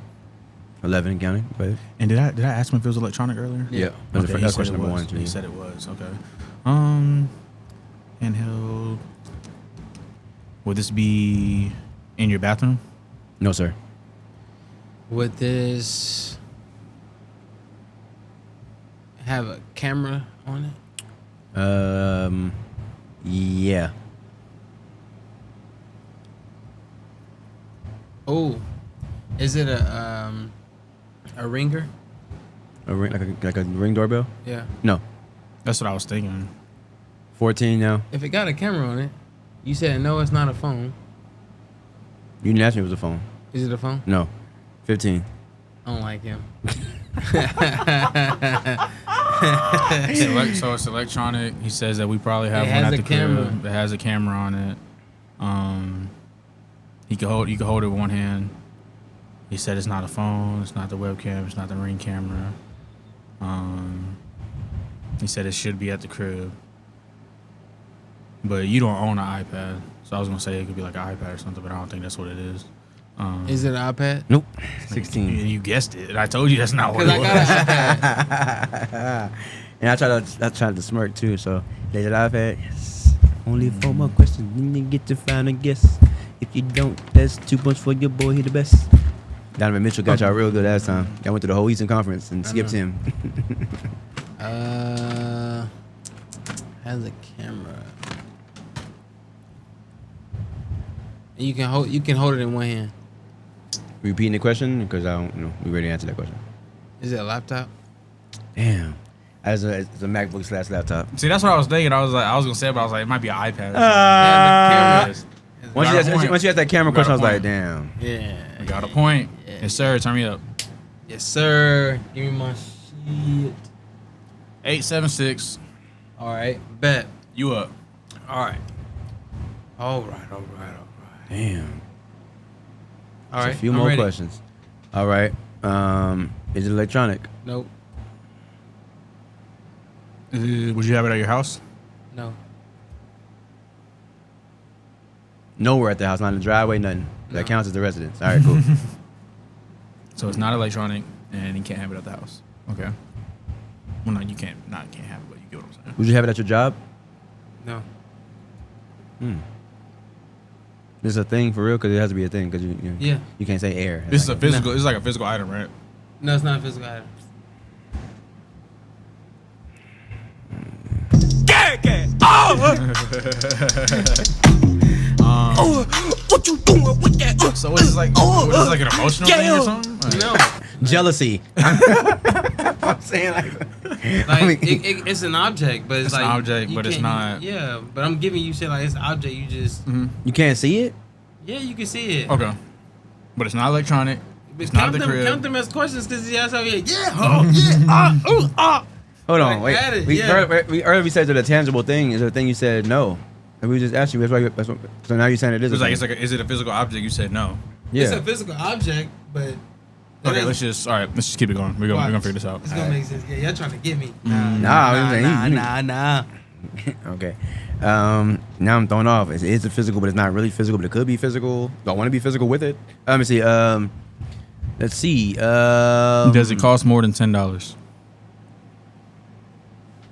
11 and counting. Go ahead. And did I ask him if it was electronic earlier? Yeah. That was Okay, he that's said question it number was. 1 to He me. said it was. Okay. Handheld. Would this be in your bathroom? No, sir. Would this have a camera on it? Yeah. Oh, is it a ringer? A ring, like a ring doorbell? Yeah. No. That's what I was thinking. 14 now. If it got a camera on it, you said no, it's not a phone. You didn't ask me if it was a phone. Is it a phone? No. 15. I don't like him. So it's electronic. He says that we probably have It one has at a the camera. crib that has a camera on it. You can hold it with one hand. He said it's not a phone, it's not the webcam, it's not the Ring camera. He said it should be at the crib. But you don't own an iPad. So I was gonna say it could be like an iPad or something, but I don't think that's what it is. Is it an iPad? Nope. 16. You guessed it. I told you that's not what Because it I was. got an iPad. And I tried to smirk too, so they said iPad. Yes. Only 4 more questions, then you get to find a guess. If you don't, that's 2 points for your boy, he the best. Donovan Mitchell got y'all real good last time. Y'all went to the whole Eastern Conference and skipped him. Has a camera. And you can hold it in one hand. Repeating the question because I don't know. We already answered that question. Is it a laptop? Damn. It's a MacBook / laptop. See, that's what I was thinking. I was gonna say, but I was like, it might be an iPad. Yeah, the camera. Once you asked that camera You got question, I a was like, point. damn. Yeah. I got a point. Yeah. Yes, sir. Turn me up. Yes, sir. Give me my shit. 876. All right. Bet. You up? All right. All right. Damn. All right. A few I'm more ready. questions. All right. Is it electronic? Nope. Would you have it at your house? No. Nowhere at the house, not in the driveway, nothing. No. That counts as the residence. All right, cool. So it's not electronic, and you can't have it at the house. Okay. Well, no, you can't. Not can't have it, but you get what I'm saying. Would you have it at your job? No. This is a thing for real because it has to be a thing because Yeah. you can't say air. This is a physical. This is like a physical item, right? No, it's not a physical item. What you doing with that? So what is like? What is like an emotional thing or something? Like, No. jealousy. I'm saying like Like I mean- it's an object, but It's like an object, you but it's can't- not- Yeah, but I'm giving you shit like it's an object. You just you can't see it. yeah, you can see it. Okay. But it's not electronic. But It's not count the them, crib. count them as questions because he asked over here. Yeah, oh yeah, Hold on, Like, wait. add it, We yeah. earlier we said that a tangible thing is a thing. You said no. We just asked you. That's what. So now you're saying it is. Is it a physical object? You said no. Yeah. It's a physical object, but Okay, let's just keep it going. We're gonna figure this out. It's gonna make sense. Yeah, y'all trying to get me. Nah. Okay. Now I'm thrown off. It's a physical, but it's not really physical, but it could be physical. Do I want to be physical with it? Let me see. Let's see. Does it cost more than $10?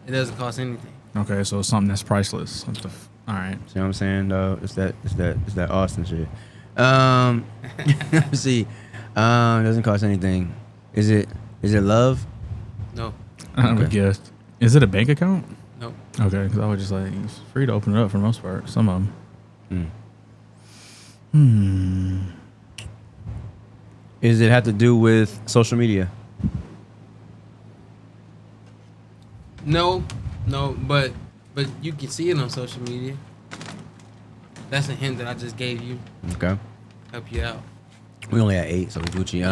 It doesn't cost anything. Okay, so it's something that's priceless. All right. See what I'm saying? Though it's that Austin shit. Let's see. It doesn't cost anything. Is it love? No. I would guess. Is it a bank account? Nope. Okay, because I would just like it's free to open it up for the most part. Some of them. Is it have to do with social media? No, but you can see it on social media. That's a hint that I just gave you. Okay. Help you out. We only had 8, so we Gucci. You're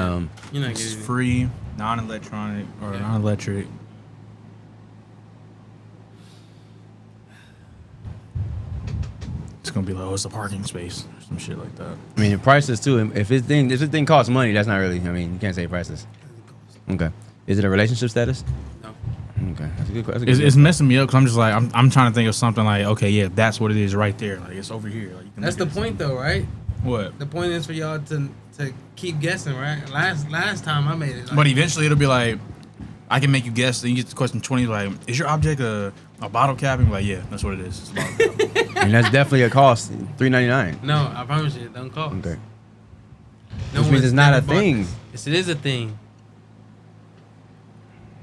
not It's getting it. free, non-electronic or non-electric. It's gonna be like, oh, it's a parking space or some shit like that. I mean, the prices too. If this thing costs money, that's not really. I mean, you can't say prices. Okay. Is it a relationship status? No. Okay, that's a good question. It's messing me up because I'm just like I'm trying to think of something like, okay, yeah, that's what it is right there. Like it's over here. Like, you can That's the look at point, though, right? What? The point is for y'all to keep guessing, right? Last time I made it. Like, But eventually it'll be like, I can make you guess. Then you get to question 20, like, is your object a bottle cap? And be like, yeah, that's what it is. It's a bottle cap. And that's definitely a cost. $3.99. no, I promise you, it don't cost. Okay. No Which means one's it's not never a bought thing. this. Yes, it is a thing.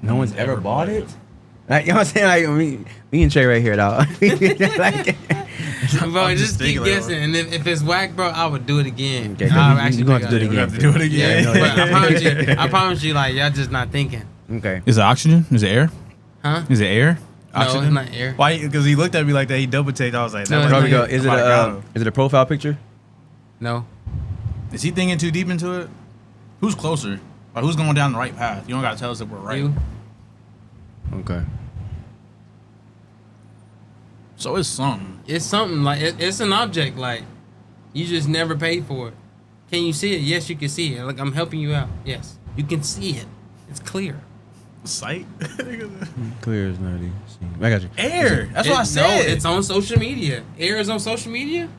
No one's ever bought it. Like, you know what I'm saying? Like me and Trey right here, dog. Like, Bro, I'm just just keep thinking, guessing, and if it's whack, bro, I would do it again. Okay, I'll you actually gonna have to think do it I again. have to do it again. Yeah, But I promise you, like y'all just not thinking, okay. Is it oxygen? Is it air? huh? Is it air? No, Oxygen? it's not air. Why? Because he looked at me like that. He double taped. I was like, No, that it's might Probably be- go. I Is it a profile picture? No, Is he thinking too deep into it? Who's closer? Like, who's going down the right path? You don't gotta tell us if we're right. you. Okay. So it's something. It's something like it's an object. Like you just never paid for it. Can you see it? Yes, you can see it. Like I'm helping you out. Yes, you can see it. It's clear. Sight. Clear as not easy. I got you. Air. That's what I said. No, it's on social media. Air is on social media.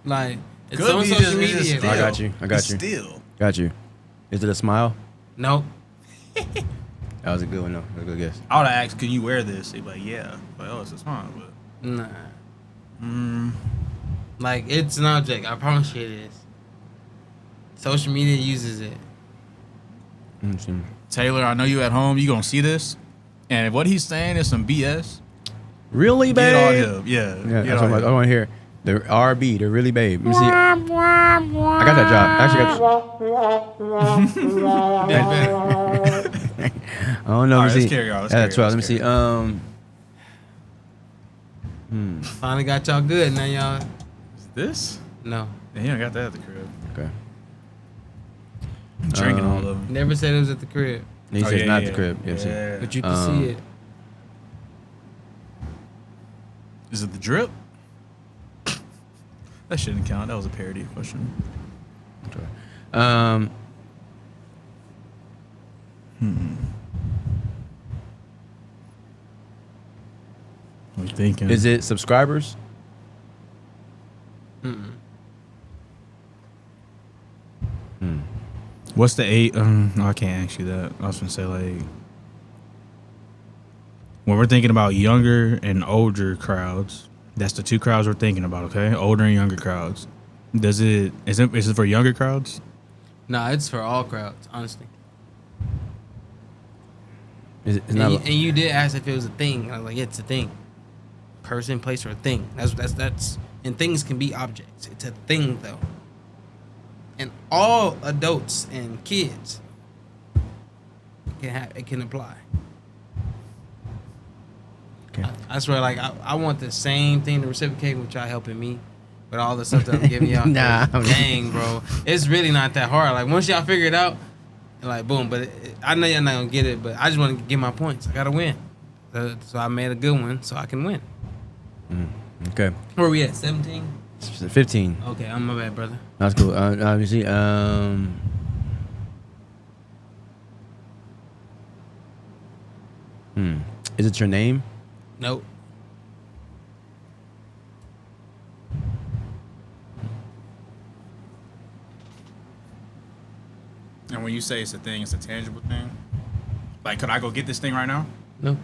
Like it's Could on be social just- it's just media. I still. got you. I got you. Still. Got you. Is it a smile? No, That was a good one though. That was a good guess. I would have asked, can you wear this? He'd be like, yeah. Like, oh, it's a smile. But nah. Like it's an object. I promise you it is. Social media uses it. Mm-hmm. Taylor, I know you at home. You gonna see this, and if what he's saying is some BS, Really, get on babe? him. Yeah. Yeah, get that's on what I him. want to hear. The RB, the really babe. Let me see. I got that job. I actually got. I don't know. All Let right, me let's see. carry on, let's That's carry on, 12. Let me see. Finally got y'all good. Now y'all. Is this? No. Yeah, he don't got that at the crib. Okay. I'm drinking all of them. Never said it was at the crib. He Oh, says yeah, not yeah, the crib. Yeah. Yeah. But you can see it. Is it the drip? That shouldn't count. That was a parody question. I'm thinking. Is it subscribers? What's the eight? No, I can't ask you that. I was gonna say like when we're thinking about younger and older crowds. That's the two crowds we're thinking about. Okay, older and younger crowds. Is it for younger crowds? Nah, it's for all crowds, honestly. Is it? It's And not. you, and you did ask if it was a thing. I was like, it's a thing. Person, place, or a thing. That's and things can be objects. It's a thing though. And all adults and kids it can apply. Okay. I swear, like I want the same thing to reciprocate with y'all helping me, but all the stuff that I'm giving y'all. Nah. Dang, bro, it's really not that hard. Like once y'all figure it out, like boom. But I know y'all not gonna get it, but I just want to get my points. I gotta win, so I made a good one, so I can win. Okay. Where we at? 17. 15. Okay, I'm my bad, brother. That's cool. Let me see. Is it your name? Nope. And when you say it's a thing, it's a tangible thing. Like, could I go get this thing right now? No.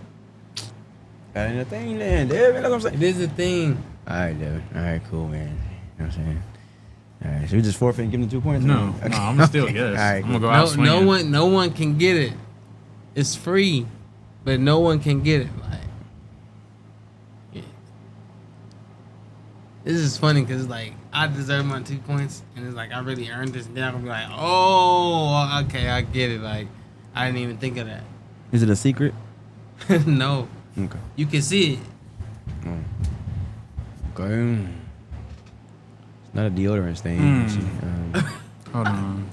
That ain't a thing then, David. That's what I'm saying. It is a thing. All right, David. All right, cool, man. You know what I'm saying? All right, so we just forfeit and give him 2 points? No, Okay. no, I'm gonna still guess. All right, I'm gonna go out swinging. No one can get it. It's free, but no one can get it. Like, yeah. This is funny because like I deserve my 2 points, and it's like I really earned this. And then I'm gonna be like, oh, okay, I get it. Like I didn't even think of that. Is it a secret? No, Okay. you can see it. Okay. It's not a deodorant stain. Hold on.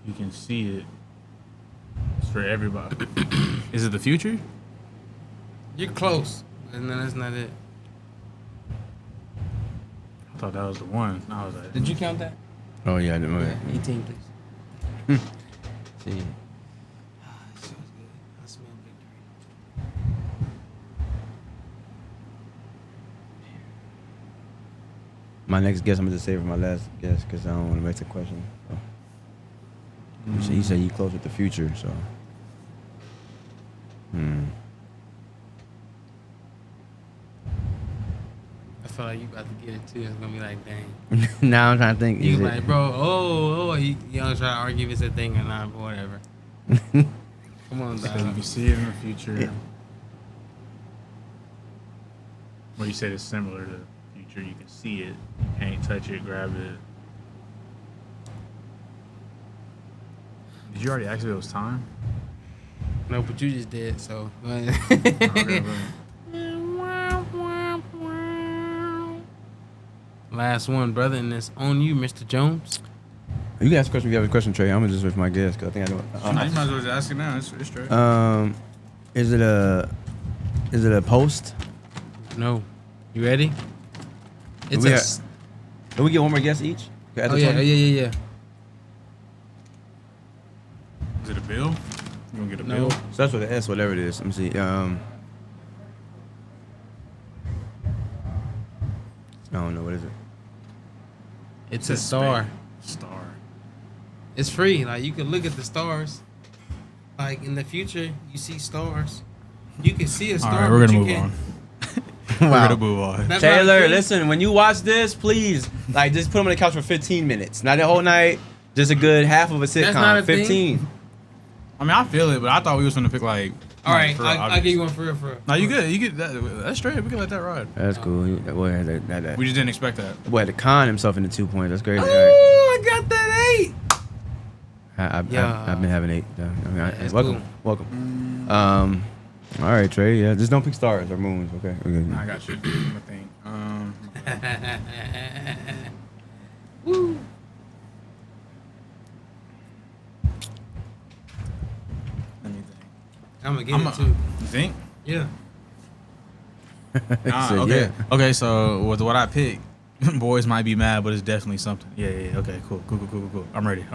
You can see it. It's for everybody. Is it the future? You're close, and then that's not it. I thought that was the one. I was like, Did you count that? Oh, yeah, I did. Yeah, 18, please. See. Feels good. I smell victory. My next guess, I'm going to just save for my last guess because I don't want to waste a question. So. You said you close with the future, so. I feel like you about to get it too. It's gonna be like, dang. Now I'm trying to think. You Is it, like, bro, you don't try to argue if it's a thing or not, but whatever. Come on, so you dog. can see it in the future. Well, you said it's similar to the future. You can see it. You can't touch it, grab it. Did you already ask if it was time? No, but you just did, so. Okay, Last one, brother, and it's on you, Mr. Jones. You can ask a question if you have a question, Trey. I'm going to just wait for my guess because I think I know. you might as well just ask it now. It's straight. Is it a post? No. You ready? It's We a. have- Can we get one more guess each? Okay, Oh, yeah. Is it a bill? You gonna get a No. bill? So that's what the S, whatever it is. Let me see. I don't know. What is it? It's a star. Star. It's free. Like, you can look at the stars. Like, in the future, you see stars. You can see a All star. right, we're but gonna you move can't- on. Wow. We're gonna move on. That's Taylor, not free. listen, when you watch this, please, like, just put them on the couch for 15 minutes. Not the whole night, just a good half of a not sitcom. a thing? 15. I mean, I feel it, but I thought we was gonna pick like. All right, for real, I'll give you one for real. No, you good. You get that. That's straight. We can let that ride. That's cool. That boy had that. We just didn't expect that. Boy had to con himself into 2 points. That's crazy. All right. Oh, I got that 8. I've been having 8. I mean, That's welcome. cool. Welcome. All right, Trey. Yeah, just don't pick stars or moons. Okay. We're good. I got you. I think. Woo. Let me think. I'm gonna get it too. You think? Yeah. Said, Okay. yeah. Okay. So with what I picked, boys might be mad, but it's definitely something. Yeah. Okay. Cool. I'm ready.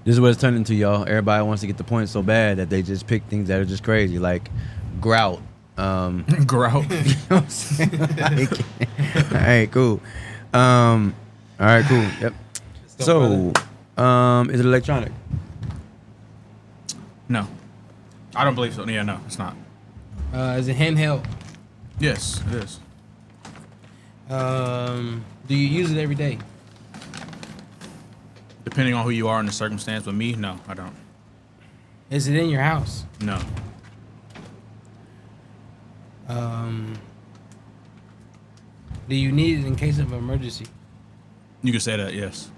This is what it's turned into, y'all. Everybody wants to get the points so bad that they just pick things that are just crazy, like grout. Grout. You know what I'm saying? Like, all right, cool. All right, cool. Yep. So, is it electronic? No. I don't believe so. Yeah. No, it's not. Is it handheld? Yes, it is. Do you use it every day? Depending on who you are in the circumstance. With me, no, I don't. Is it in your house? No. Do you need it in case of emergency? You can say that. Yes.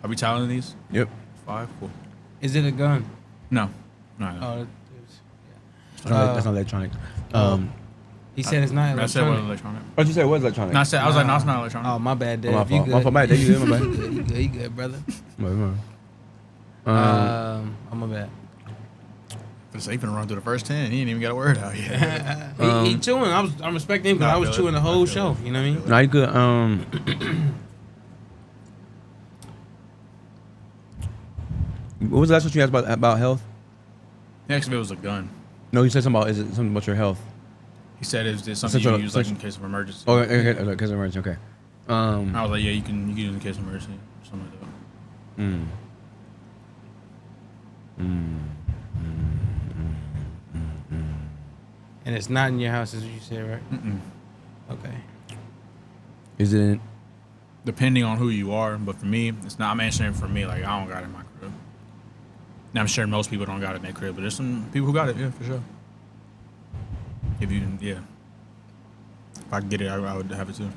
Are we tallying these? Yep. 5. Cool. Is it a gun? No. No. Oh, That's not electronic. he said it's not I said it wasn't electronic. electronic. What you say? It was electronic. No, I was like, no, it's not electronic. Oh, my bad, Dave. my You fault. good? My fault. My bad. You good, my bad. You good, brother. My bad. Oh, my bad. So he finna run through the first 10. He ain't even got a word out yet. He chewing. I'm respecting him because I was chewing the whole show. You know what I mean? No, you could. What was the last one you asked about health? Next, if it was a gun. No, you said something about something about your health. He said it's something you use like in case of emergency. Oh, okay, because of emergency. Okay. I was like, yeah, you can use it in case of emergency, or something like that. And it's not in your house, is what you said, right? Okay. Is it? Depending on who you are, but for me, it's not. I'm answering for me. Like I don't got it in my crib. Now I'm sure most people don't got it in their crib, but there's some people who got it. Yeah, for sure. If I could get it, I would have it too.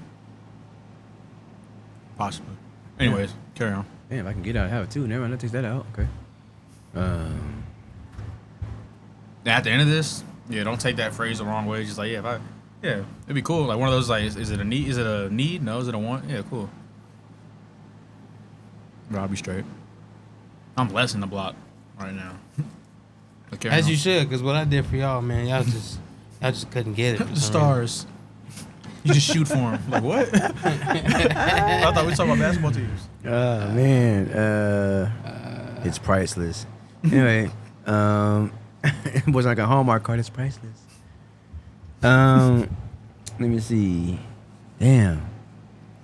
Possibly. Anyways, carry on. Damn, if I can get it, I'd have it too. Never mind, that takes that out. Okay. At the end of this, don't take that phrase the wrong way. Just like, it'd be cool. Like one of those, like, is it a need? Is it a need? No, is it a want? Yeah, cool. But I'll be straight. I'm less in the block right now. As you should, because what I did for y'all, man, y'all just couldn't get it. The stars. You just shoot for them. Like, what? I thought we were talking about basketball teams. Oh, man. It's priceless. Anyway, it was like a Hallmark card. It's priceless. Let me see. Damn.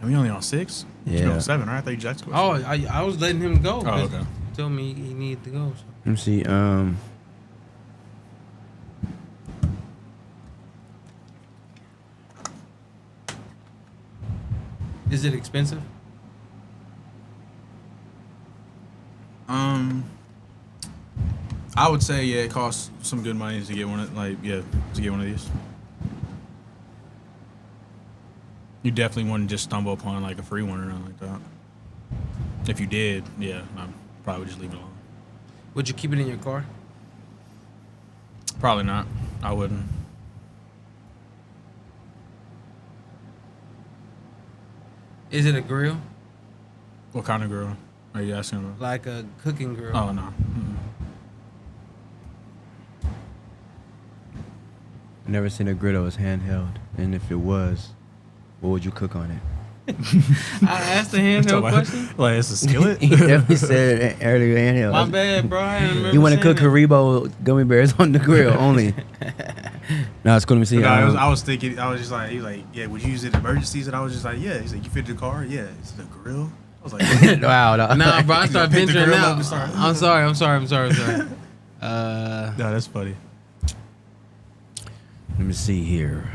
Are we only on 6? Yeah. You're on 7, right? I thought you jacked. Oh, I was letting him go. Oh, okay. He told me he needed to go. So. Let me see. Is it expensive? I would say it costs some good money to get one of these. You definitely wouldn't just stumble upon like a free one or nothing like that. If you did, I probably would just leave it alone. Would you keep it in your car? Probably not. I wouldn't. Is it a grill? What kind of grill are you asking about? Like a cooking grill? Oh, no. Mm-mm. I've never seen a grill that was handheld. And if it was, what would you cook on it? I asked the handheld question. Like, it's a skillet? He definitely said earlier handheld. My bad, bro. I didn't remember. You want to saying cook Haribo gummy bears on the grill only. No, it's cool. Let me see. No, I was thinking, I was just like, he was like, yeah, would you use it in emergencies? And I was just like, yeah. He's like, you fit the car? Yeah. Is it a grill? I was like, wow. No. Nah, bro, I started Pick the venturing grill out. up and start- I'm sorry. no, that's funny. Let me see here.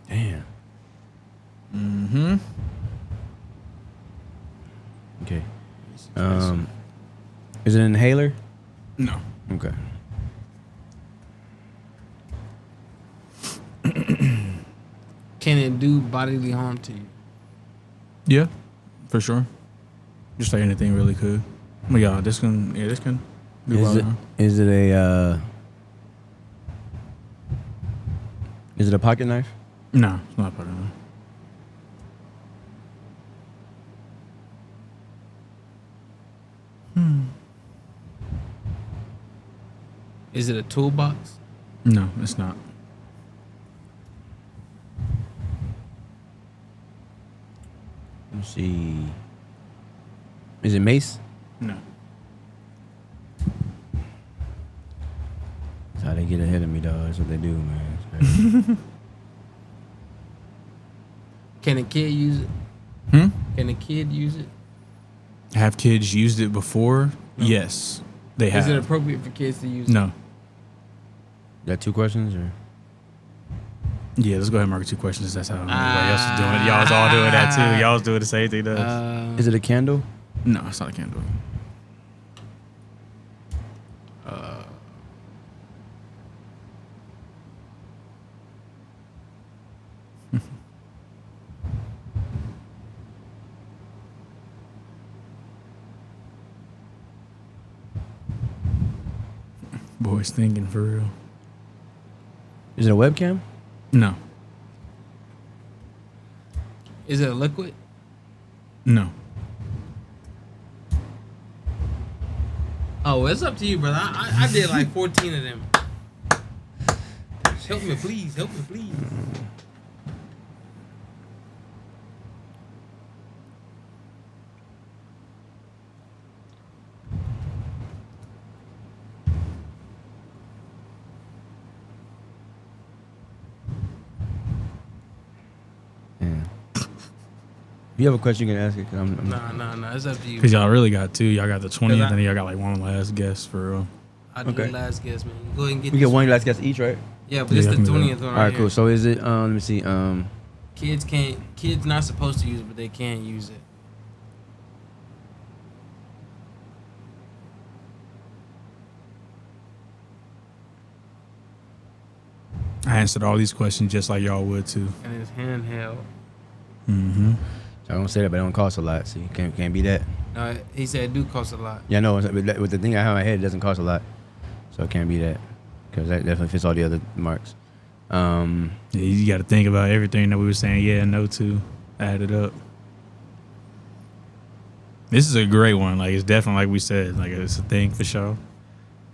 Damn. Mm-hmm. Okay. Is it an inhaler? No. Okay. Can it do bodily harm to you? Yeah, for sure. Just like anything really could. But yeah, this can do Is it a is it a pocket knife? No, it's not part of that. Is it a toolbox? No, it's not. Let me see. Is it mace? No. That's how they get ahead of me, dog. That's what they do, man. It's crazy. Can a kid use it? Can a kid use it? Have kids used it before? No. Yes, they have. Is it appropriate for kids to use it? No. Got 2 questions, or? Yeah, let's go ahead and mark 2 questions. That's how everybody else is doing it. Y'all was all doing that too. Y'all was doing the same thing to us. Is it a candle? No, it's not a candle. Boys thinking for real. Is it a webcam? No. Is it a liquid? No. Oh, it's up to you, brother. I did like 14 of them. Help me, please. Help me, please. If you have a question, you can ask it. Cause I'm Nah. It's up to you. Because y'all really got two. Y'all got the 20th, I- and then y'all got like one last guess for real. I did Okay. the last guess, man. Go ahead and get we this get one last guess each, right? Yeah, but Yeah, it's the I can do that. 20th one. All right, here. cool. So is it? Let me see. Kids not supposed to use it, but they can use it. I answered all these questions just like y'all would too. And it's handheld. Mm-hmm. I don't say that, but it don't cost a lot. See, can't be that. No, he said it do cost a lot. Yeah, no. With the thing I have in my head, it doesn't cost a lot, so it can't be that because that definitely fits all the other marks. Yeah, you got to think about everything that we were saying. Yeah, and no to add it up. This is a great one. Like, it's definitely like we said. Like, it's a thing for sure.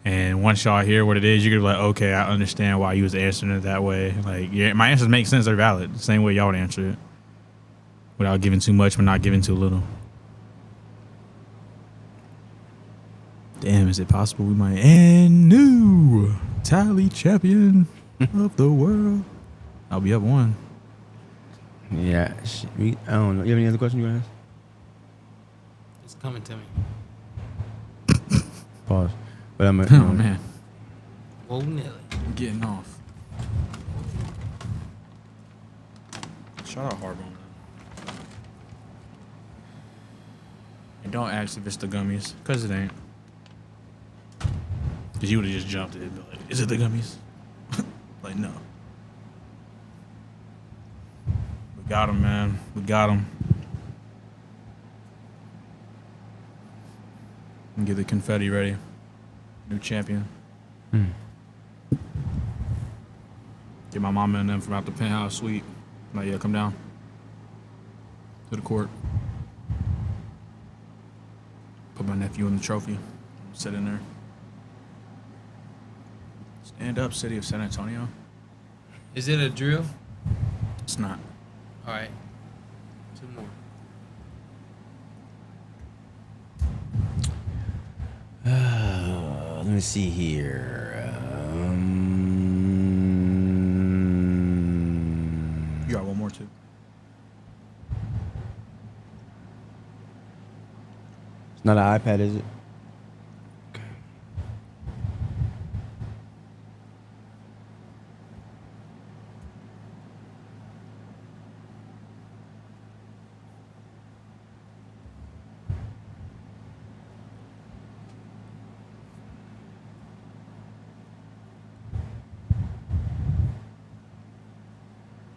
And once y'all hear what it is, you're gonna be like, okay, I understand why you was answering it that way. Like, yeah, my answers make sense. They're valid. The same way y'all would answer it, without giving too much, but not giving too little. Damn, is it possible we might end new tally champion of the world? I'll be up one. Yeah, I don't know. You have any other questions you want to ask? It's coming to me. Pause. But I'm. Oh man, Whoa, Nelly. I'm getting off. Shout out Harbone. And don't ask if it's the gummies, cause it ain't. Cause you would have just jumped it and be like, "Is it the gummies?" Like, no. We got him, man. We got him. And get the confetti ready. New champion. Get my mama and them from out the penthouse suite. Like, yeah, come down to the court. Put my nephew in the trophy. Sit in there. Stand up, city of San Antonio. Is it a drill? It's not. All right. Two more. Let me see here. You got one more too. It's not an iPad, is it?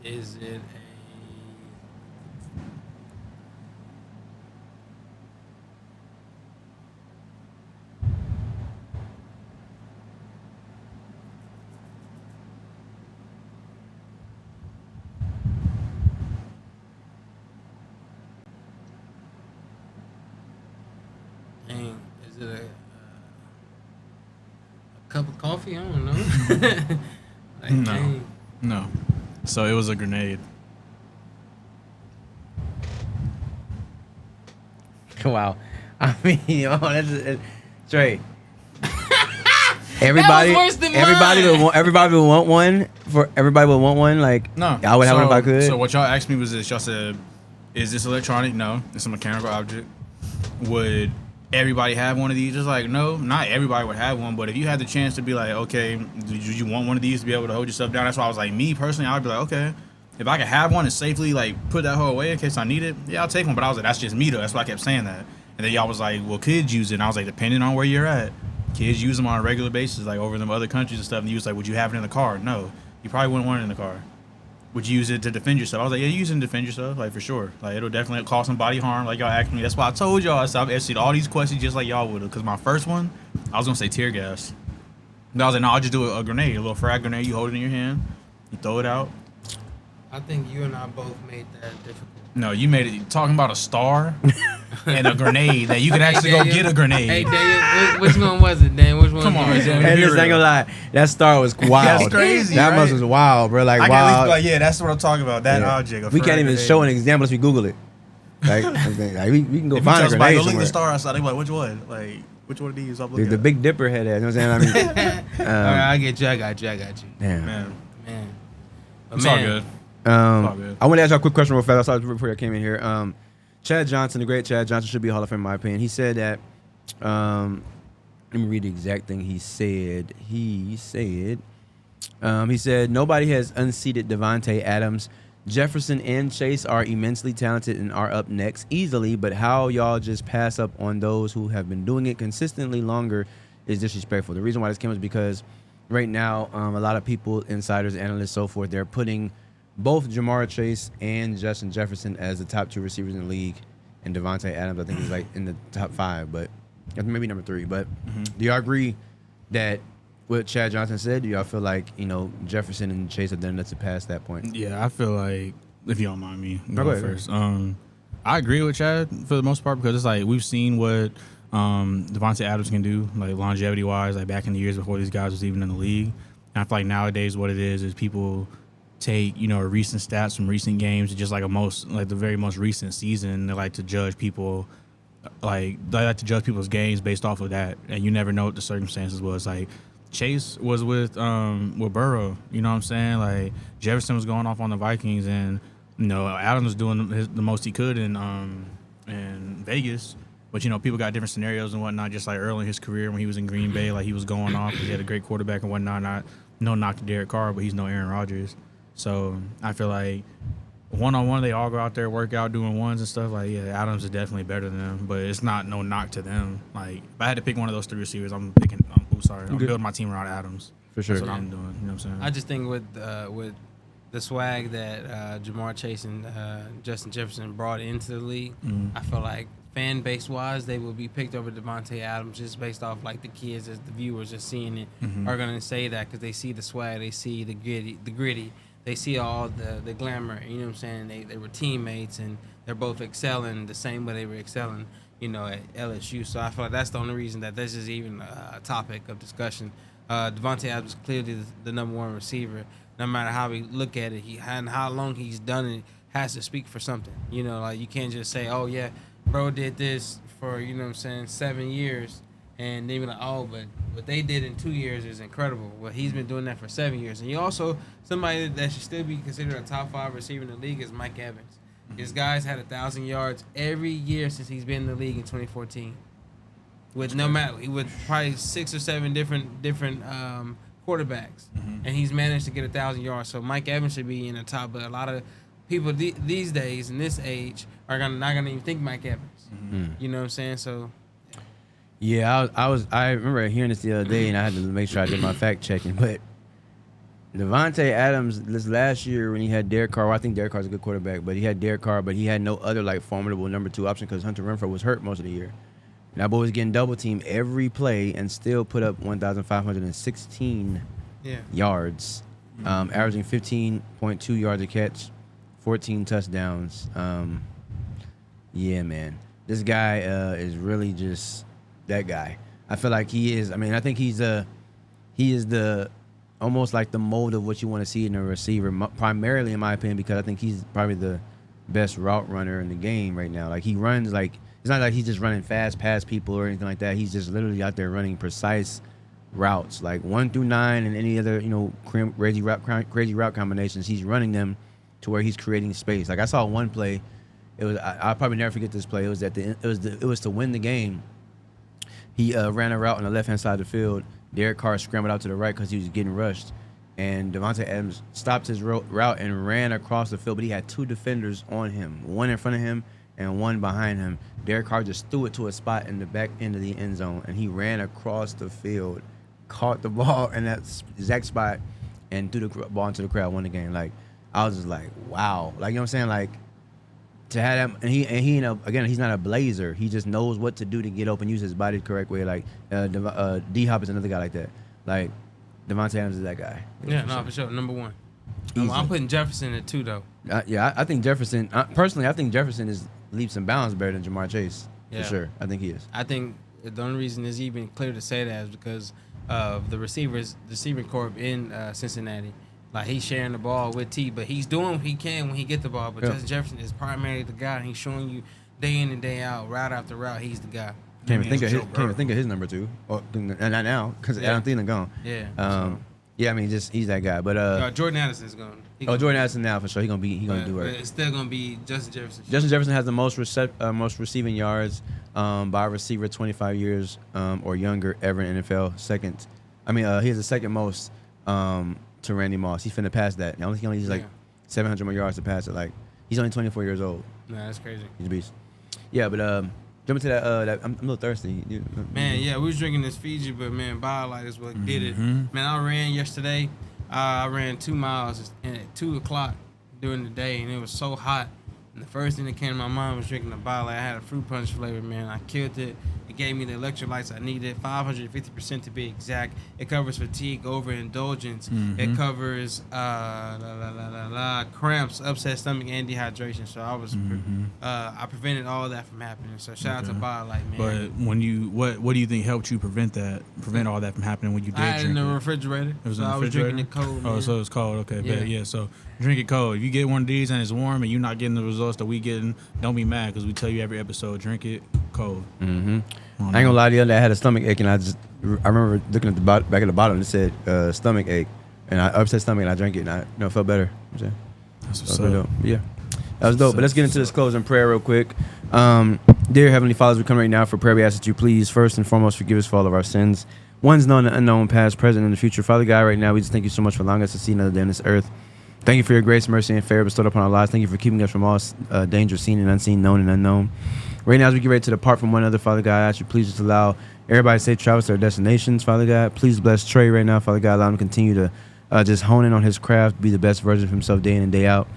Is it is it a cup of coffee? I don't know. Like, No. dang. No. So it was a grenade. Wow. I mean, that's straight. Everybody, worse than everybody mine. everybody would want one. Everybody would want one. Like, No. I would have one if I could. So what y'all asked me was this. Y'all said, is this electronic? No. It's a mechanical object. Would everybody have one of these? Just like, no, not everybody would have one. But if you had the chance to be like, okay, do you want one of these to be able to hold yourself down? That's why I was like, me personally, I would be like, okay, if I could have one and safely like put that hoe away in case I need it, yeah, I'll take one. But I was like, that's just me though. That's why I kept saying that. And then y'all was like, well, kids use it. And I was like, depending on where you're at, kids use them on a regular basis, like over in them other countries and stuff. And you was like, would you have it in the car? No, you probably wouldn't want it in the car. Would you use it to defend yourself? I was like, yeah, use it to defend yourself, like for sure. Like it'll definitely cause some body harm, like y'all asked me. That's why I told y'all. So I've answered all these questions just like y'all would have. Cause my first one, I was gonna say tear gas. I was like, no, I'll just do a grenade, a little frag grenade. You hold it in your hand, you throw it out. I think you and I both made that difficult. No, you made it talking about a star and a grenade that you could actually go get a grenade. Hey, Daniel, which one was it, Dan? Which one? Come on, was it? Dan. Hey, listen, I ain't gonna lie. That star was wild. That's crazy, That right? must was wild, bro. Like I can at least wild. be like, yeah, that's what I'm talking about. That Yeah. object. We can't even show an example unless we Google it. Like, we can go If find a you tell grenade somebody, go look at somewhere. the star outside, they be like, which one? Like, which one of these? I'm The, looking the at? Big Dipper had that. You know what I'm saying? I mean, All right, I get you. I got you. damn. Man, But it's all good. all good. I want to ask you a quick question real fast. I saw it before I came in here. Chad Johnson, the great Chad Johnson, should be a Hall of Fame in my opinion. He said that. Let me read the exact thing he said. He said nobody has unseated Devante Adams. Jefferson and Chase are immensely talented and are up next easily, but how y'all just pass up on those who have been doing it consistently longer is disrespectful. The reason why this came is because right now, a lot of people, insiders, analysts, so forth, they're putting both Jamar Chase and Justin Jefferson as the top 2 receivers in the league, and Devante Adams, I think, is like in the top 5, but maybe number 3. But do y'all agree that what Chad Johnson said? Do y'all feel like Jefferson and Chase have done enough to pass that point? Yeah, I feel like, if you don't mind me go going ahead. first, I agree with Chad for the most part because it's like we've seen what Devante Adams can do, like longevity wise, like back in the years before these guys was even in the league. And I feel like nowadays what it is people take recent stats from recent games, just like the very most recent season, and they like to judge people. Like they like to judge people's games based off of that, and you never know what the circumstances was. Like Chase was with Burrow, you know what I'm saying? Like Jefferson was going off on the Vikings, and Adams was doing the most he could in Vegas. But people got different scenarios and whatnot. Just like early in his career when he was in Green Bay, like he was going off. He had a great quarterback and whatnot. No knock to Derek Carr, but he's no Aaron Rodgers. So I feel like one-on-one, they all go out there, work out, doing ones and stuff. Like, yeah, Adams is definitely better than them, but it's not no knock to them. Like, if I had to pick one of those 3 receivers, I'm building my team around Adams. For sure. That's what I'm doing. You know what I'm saying? I just think with the swag that Jamar Chase and Justin Jefferson brought into the league, I feel like fan base wise, they will be picked over Devante Adams just based off like the kids, as the viewers are seeing it, are gonna say that because they see the swag, they see the gritty. They see all the glamour, you know what I'm saying? They were teammates, and they're both excelling the same way they were excelling, at LSU. So I feel like that's the only reason that this is even a topic of discussion. Devante Adams is clearly the number 1 receiver. No matter how we look at it, and how long he's done it has to speak for something. Like you can't just say, oh, yeah, bro did this for, 7 years. And they be like, oh, but what they did in 2 years is incredible. Well, he's been doing that for 7 years. And you also, somebody that should still be considered a top 5 receiver in the league is Mike Evans. His guy's had 1,000 yards every year since he's been in the league in 2014. With probably 6 or 7 different quarterbacks. And he's managed to get 1,000 yards. So Mike Evans should be in the top. But a lot of people these days in this age are not gonna even think Mike Evans. You know what I'm saying? So. Yeah, I remember hearing this the other day, and I had to make sure I did my fact checking. But Devante Adams, this last year when he had Derek Carr, I think Derek Carr's a good quarterback, but he had Derek Carr, but he had no other like formidable number 2 option because Hunter Renfrow was hurt most of the year. And that boy was getting double teamed every play and still put up 1,516 yards, averaging 15.2 yards a catch, 14 touchdowns. Yeah, man, this guy is really just that guy. I feel like he is. I mean, I think he is the almost like the mold of what you want to see in a receiver, primarily in my opinion, because I think he's probably the best route runner in the game right now. Like he runs like it's not like he's just running fast past people or anything like that. He's just literally out there running precise routes, like 1 through 9 and any other crazy route combinations. He's running them to where he's creating space. Like I saw one play. It was I'll probably never forget this play. It was it was to win the game. He ran a route on the left-hand side of the field. Derek Carr scrambled out to the right because he was getting rushed. And Devante Adams stopped his route and ran across the field, but he had 2 defenders on him, one in front of him and one behind him. Derek Carr just threw it to a spot in the back end of the end zone, and he ran across the field, caught the ball in that exact spot, and threw the ball into the crowd, won the game. Like, I was just like, wow. Like, you know what I'm saying? Like, to have him, and he again, he's not a blazer. He just knows what to do to get open, use his body the correct way. Like D-Hop is another guy like that. Like Devante Adams is that guy. Yeah, no, for sure. Number one. I'm putting Jefferson at 2 though. I think Jefferson. Personally, I think Jefferson is leaps and bounds better than Jamar Chase. Yeah. For sure, I think he is. I think the only reason it's even clear to say that is because of the receiving corps in Cincinnati. Like, he's sharing the ball with T, but he's doing what he can when he get the ball. But Justin Jefferson is primarily the guy, and he's showing you day in and day out, route after route, he's the guy. Can't even think of his number 2. Not now, because Adam Thielen gone. Yeah. Yeah, I mean, he's that guy. But Jordan Addison's going. Jordan Addison now for sure. He gonna do it. It's still gonna be Justin Jefferson. Justin Jefferson has the most receiving yards by a receiver 25 years or younger ever in NFL. Second, he has the second most to Randy Moss. He's finna pass that. He only needs like 700 more yards to pass it. Like, he's only 24 years old. Nah, that's crazy. He's a beast. Yeah, but jumping to that, I'm a little thirsty. Man, yeah, we was drinking this Fiji, but man, BioLite is what did it. Man, I ran yesterday. I ran 2 miles at 2 o'clock during the day, and it was so hot. And the first thing that came to my mind was drinking the BioLite. I had a fruit punch flavor, man. I killed it. It gave me the electrolytes I needed, 550% to be exact. It covers fatigue, overindulgence. It covers cramps, upset stomach, and dehydration. So I was, I prevented all that from happening. So shout out to BioLite, man. But when you, what do you think helped you prevent all that from happening when you did I had it in drink the it? refrigerator. It was so in the I was refrigerator? drinking it cold, man. Oh, so it's cold. Okay, Yeah. yeah. So drink it cold. If you get one of these and it's warm and you're not getting the results that we getting, don't be mad because we tell you every episode, drink it cold. I ain't gonna lie to you, I had a stomach ache, and I remember looking at the back at the bottom, and it said stomach ache, and I upset stomach, and I drank it, and I felt better. You know what I'm saying? That's That what's was up. dope. Yeah, that was dope. But let's get into this closing prayer real quick. Dear Heavenly Father, we come right now for prayer. We ask that you please, first and foremost, forgive us for all of our sins, ones known and unknown, past, present, and the future. Father God, right now, we just thank you so much for allowing us to see another day on this earth. Thank you for your grace, mercy, and favor bestowed upon our lives. Thank you for keeping us from all danger, seen and unseen, known and unknown. Right now, as we get ready to depart from one another, Father God, I ask you please just allow everybody safe travels to their destinations, Father God. Please bless Trey right now, Father God. Allow him to continue to just hone in on his craft, be the best version of himself day in and day out.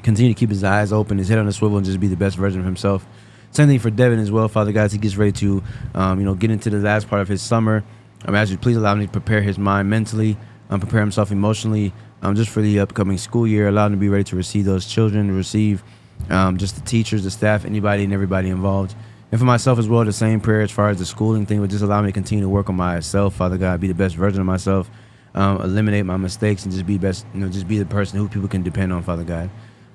Continue to keep his eyes open, his head on the swivel, and just be the best version of himself. Same thing for Devin as well, Father God, as he gets ready to get into the last part of his summer. I ask you please allow him to prepare his mind mentally, prepare himself emotionally, just for the upcoming school year. Allow him to be ready to receive those children, to receive just the teachers, the staff, anybody and everybody involved. And for myself as well, the same prayer as far as the schooling thing would just allow me to continue to work on myself, Father God, be the best version of myself, eliminate my mistakes, and just be best, just be the person who people can depend on, Father God.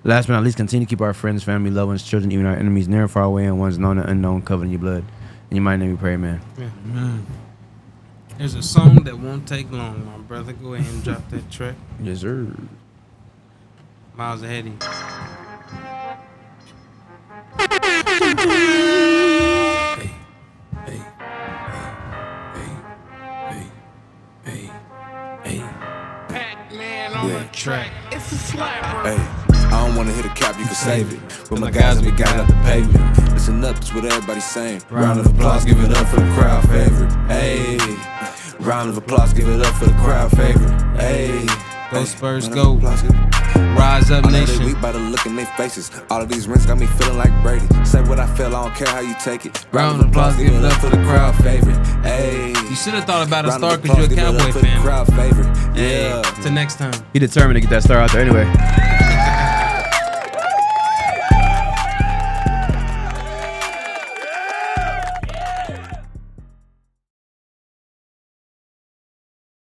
Last but not least, continue to keep our friends, family, loved ones, children, even our enemies near and far away, and ones known and unknown, covered in your blood. In your mighty name we pray, man. Yeah. There's a song that won't take long, my brother. Go ahead and drop that track. Yes, sir. Miles ahead of you. Pac-Man on the track. It's a slapper. Hey, I don't wanna hit a cap, you can save it. With my guys and we got up the pavement. Listen up, that's what everybody's saying. Round of applause, give it up for the crowd favorite. Hey, round of applause, give it up for the crowd favorite. Hey, Go Spurs, go. Rise up, I know they nation. weak by the look in their faces. All of these rings got me feeling like Brady. Say what I feel, I don't care how you take it. Round of applause, give it up for the crowd favorite. Hey, You should have thought about a round of star because applause, you're a give it up Cowboy for the fan. crowd favorite. Hey, Yeah. till next time. He determined to get that star out there anyway.